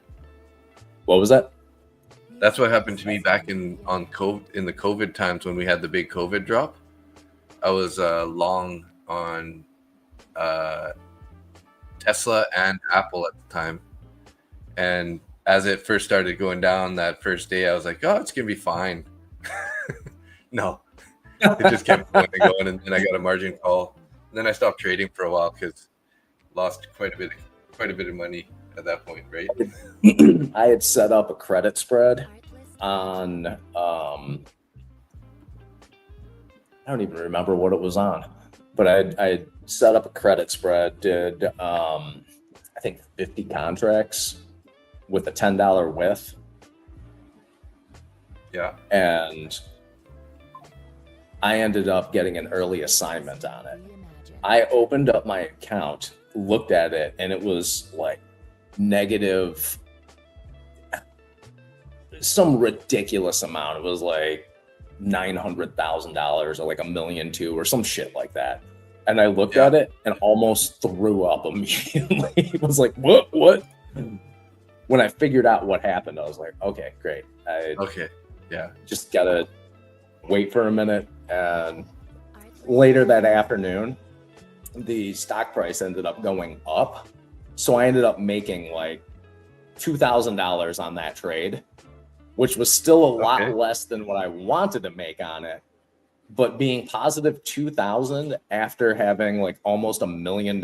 [SPEAKER 3] What was that?
[SPEAKER 2] That's what happened to me back in the COVID times when we had the big COVID drop. I was long on Tesla and Apple at the time, and as it first started going down that first day, I was like, "Oh, it's gonna be fine." No, it just kept going and going, and then I got a margin call, and then I stopped trading for a while because lost quite a bit of money at that point, right?
[SPEAKER 3] I had set up a credit spread on I don't even remember what it was on, but I set up a credit spread, did I think 50 contracts, with a $10 width.
[SPEAKER 2] Yeah.
[SPEAKER 3] And I ended up getting an early assignment on it. I opened up my account, looked at it, and it was like negative some ridiculous amount. It was like $900,000 or like $1.2 million or some shit like that. And I looked at it and almost threw up immediately. It was like, what? When I figured out what happened, I was like, okay, great. Just gotta wait for a minute. And later that afternoon, the stock price ended up going up. So I ended up making like $2,000 on that trade, which was still a lot less than what I wanted to make on it. But being positive 2,000 after having like almost $1 million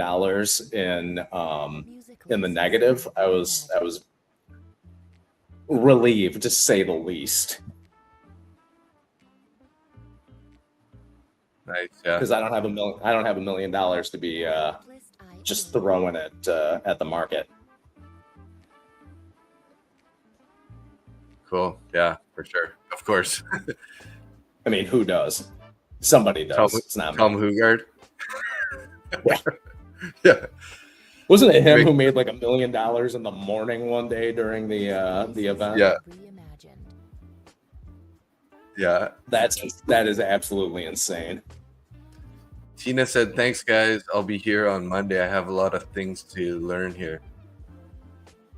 [SPEAKER 3] in the negative, I was relieved, to say the least.
[SPEAKER 2] Nice, yeah.
[SPEAKER 3] Because I don't have $1 million to be just throwing it at the market.
[SPEAKER 2] Cool. Yeah, for sure. Of course.
[SPEAKER 3] I mean, who does? Somebody does. It's not
[SPEAKER 2] Tom
[SPEAKER 3] me.
[SPEAKER 2] Hugard. Yeah.
[SPEAKER 3] Wasn't it him who made like $1 million in the morning one day during the event?
[SPEAKER 2] Yeah. Yeah.
[SPEAKER 3] That is absolutely insane.
[SPEAKER 2] Tina said, "Thanks, guys. I'll be here on Monday. I have a lot of things to learn here."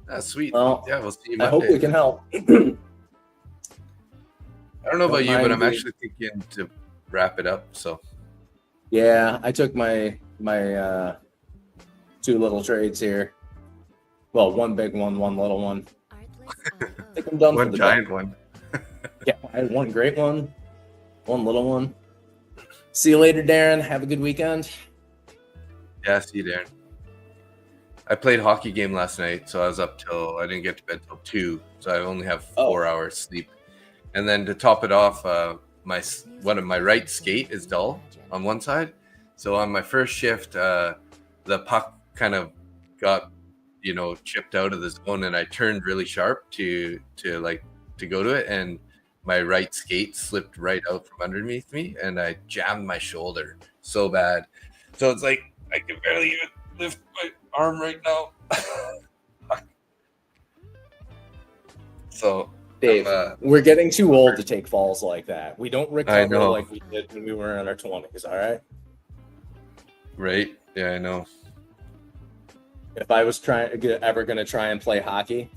[SPEAKER 2] That's sweet.
[SPEAKER 3] Well,
[SPEAKER 2] yeah, we'll see you Monday.
[SPEAKER 3] I hope we can help.
[SPEAKER 2] I don't know about you, but I'm actually thinking to wrap it up. So
[SPEAKER 3] yeah, I took my 2 little trades here. Well, 1 big one, 1 little one. I think I'm done.
[SPEAKER 2] One giant one.
[SPEAKER 3] Yeah, I had 1 great one, 1 little one. See you later, Darren. Have a good weekend.
[SPEAKER 2] Yeah, see you, Darren. I played hockey game last night, so I was up till I didn't get to bed till 2, so I only have 4 hours sleep. And then to top it off, one of my right skate is dull on one side, so on my first shift, the puck kind of got chipped out of the zone, and I turned really sharp to go to it, and my right skate slipped right out from underneath me, and I jammed my shoulder so bad. So it's like I can barely even lift my arm right now. So,
[SPEAKER 3] Dave, we're getting too old to take falls like that. We don't recover like we did when we were in our 20s, all right?
[SPEAKER 2] Right? Yeah, I know.
[SPEAKER 3] If I was ever going to try and play hockey,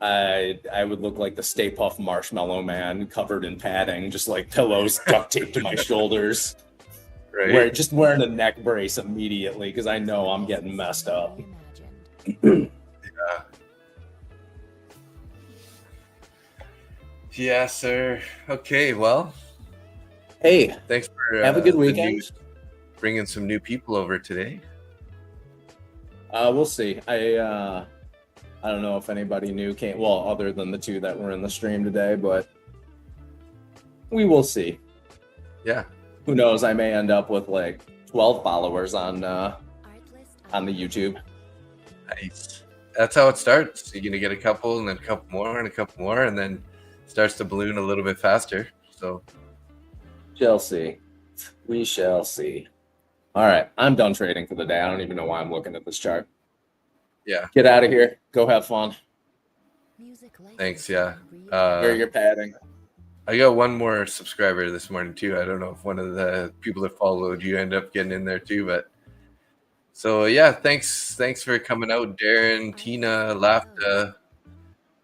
[SPEAKER 3] I would look like the Stay Puft Marshmallow Man, covered in padding, just like pillows duct taped to my shoulders.
[SPEAKER 2] Right.
[SPEAKER 3] Just wearing a neck brace immediately because I know I'm getting messed up.
[SPEAKER 2] Yeah, sir. Okay, well.
[SPEAKER 3] Hey,
[SPEAKER 2] thanks for
[SPEAKER 3] have a good weekend.
[SPEAKER 2] Bringing some new people over today.
[SPEAKER 3] We'll see. I don't know if anybody new came, well, other than the 2 that were in the stream today, but we will see.
[SPEAKER 2] Yeah.
[SPEAKER 3] Who knows? I may end up with like 12 followers on the YouTube.
[SPEAKER 2] Nice. That's how it starts. You're gonna get a couple, and then a couple more, and a couple more, and then it starts to balloon a little bit faster. So,
[SPEAKER 3] shall see. We shall see. All right, I'm done trading for the day. I don't even know why I'm looking at this chart.
[SPEAKER 2] Yeah.
[SPEAKER 3] Get out of here. Go have fun.
[SPEAKER 2] Thanks. Yeah.
[SPEAKER 3] Wear your padding.
[SPEAKER 2] I got 1 more subscriber this morning too. I don't know if one of the people that followed you end up getting in there too, but so yeah, thanks for coming out, Darren, Tina, Lafta.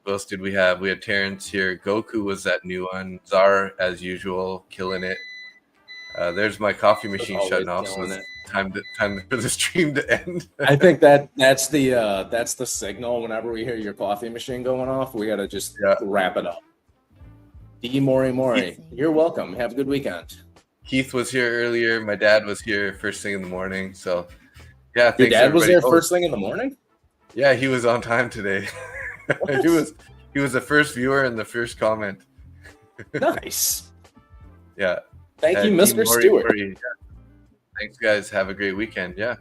[SPEAKER 2] Who else did we have? We had Terrence here. Goku was that new one. Czar, as usual, killing it. There's my coffee machine shutting off, so it's time for the stream to end.
[SPEAKER 3] I think that's the signal. Whenever we hear your coffee machine going off, we gotta just wrap it up. D. Mori, you're welcome. Have a good weekend.
[SPEAKER 2] Keith was here earlier. My dad was here first thing in the morning. So, yeah,
[SPEAKER 3] your
[SPEAKER 2] thanks.
[SPEAKER 3] Dad was there first thing in the morning.
[SPEAKER 2] Yeah, he was on time today. he was the first viewer and the first comment.
[SPEAKER 3] Nice.
[SPEAKER 2] Yeah.
[SPEAKER 3] Thank you, Mr. Stewart.
[SPEAKER 2] Yeah. Thanks, guys. Have a great weekend. Yeah.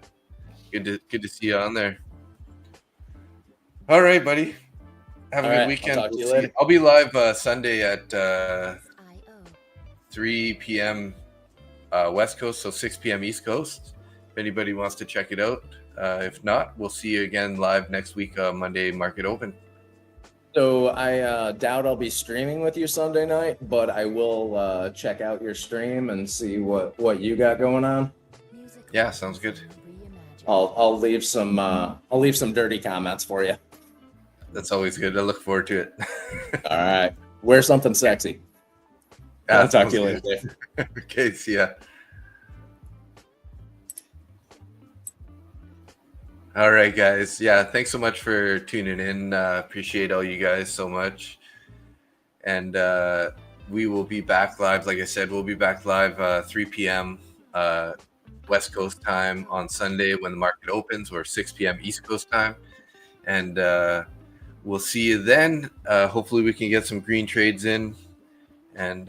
[SPEAKER 2] Good to see you on there. All right, buddy. Have a
[SPEAKER 3] All
[SPEAKER 2] good
[SPEAKER 3] right,
[SPEAKER 2] weekend.
[SPEAKER 3] I'll talk to you
[SPEAKER 2] see
[SPEAKER 3] later.
[SPEAKER 2] I'll be live Sunday at
[SPEAKER 1] IO.
[SPEAKER 2] 3 p.m. West Coast, so 6 p.m. East Coast. If anybody wants to check it out. If not, we'll see you again live next week, Monday Market Open.
[SPEAKER 3] So I doubt I'll be streaming with you Sunday night, but I will check out your stream and see what you got going on.
[SPEAKER 1] Music
[SPEAKER 2] Yeah, sounds good.
[SPEAKER 1] licensing reimagined.
[SPEAKER 3] I'll leave some dirty comments for you.
[SPEAKER 2] That's always good. I look forward to it.
[SPEAKER 3] All right, wear something sexy.
[SPEAKER 2] Yeah,
[SPEAKER 3] I'll talk to
[SPEAKER 2] sounds
[SPEAKER 3] you later,
[SPEAKER 2] good.
[SPEAKER 3] Dave.
[SPEAKER 2] Okay, see ya. All right, guys. Yeah, thanks so much for tuning in. Appreciate all you guys so much. And we will be back live. Like I said, we'll be back live 3 p.m. West Coast time on Sunday when the market opens, or 6 p.m. East Coast time. And we'll see you then. Hopefully we can get some green trades in. And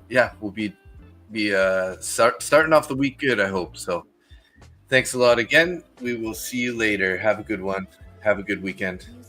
[SPEAKER 2] yeah, we'll be starting off the week good, I hope. So thanks a lot again. We will see you later. Have a good one. Have a good weekend.
[SPEAKER 1] Music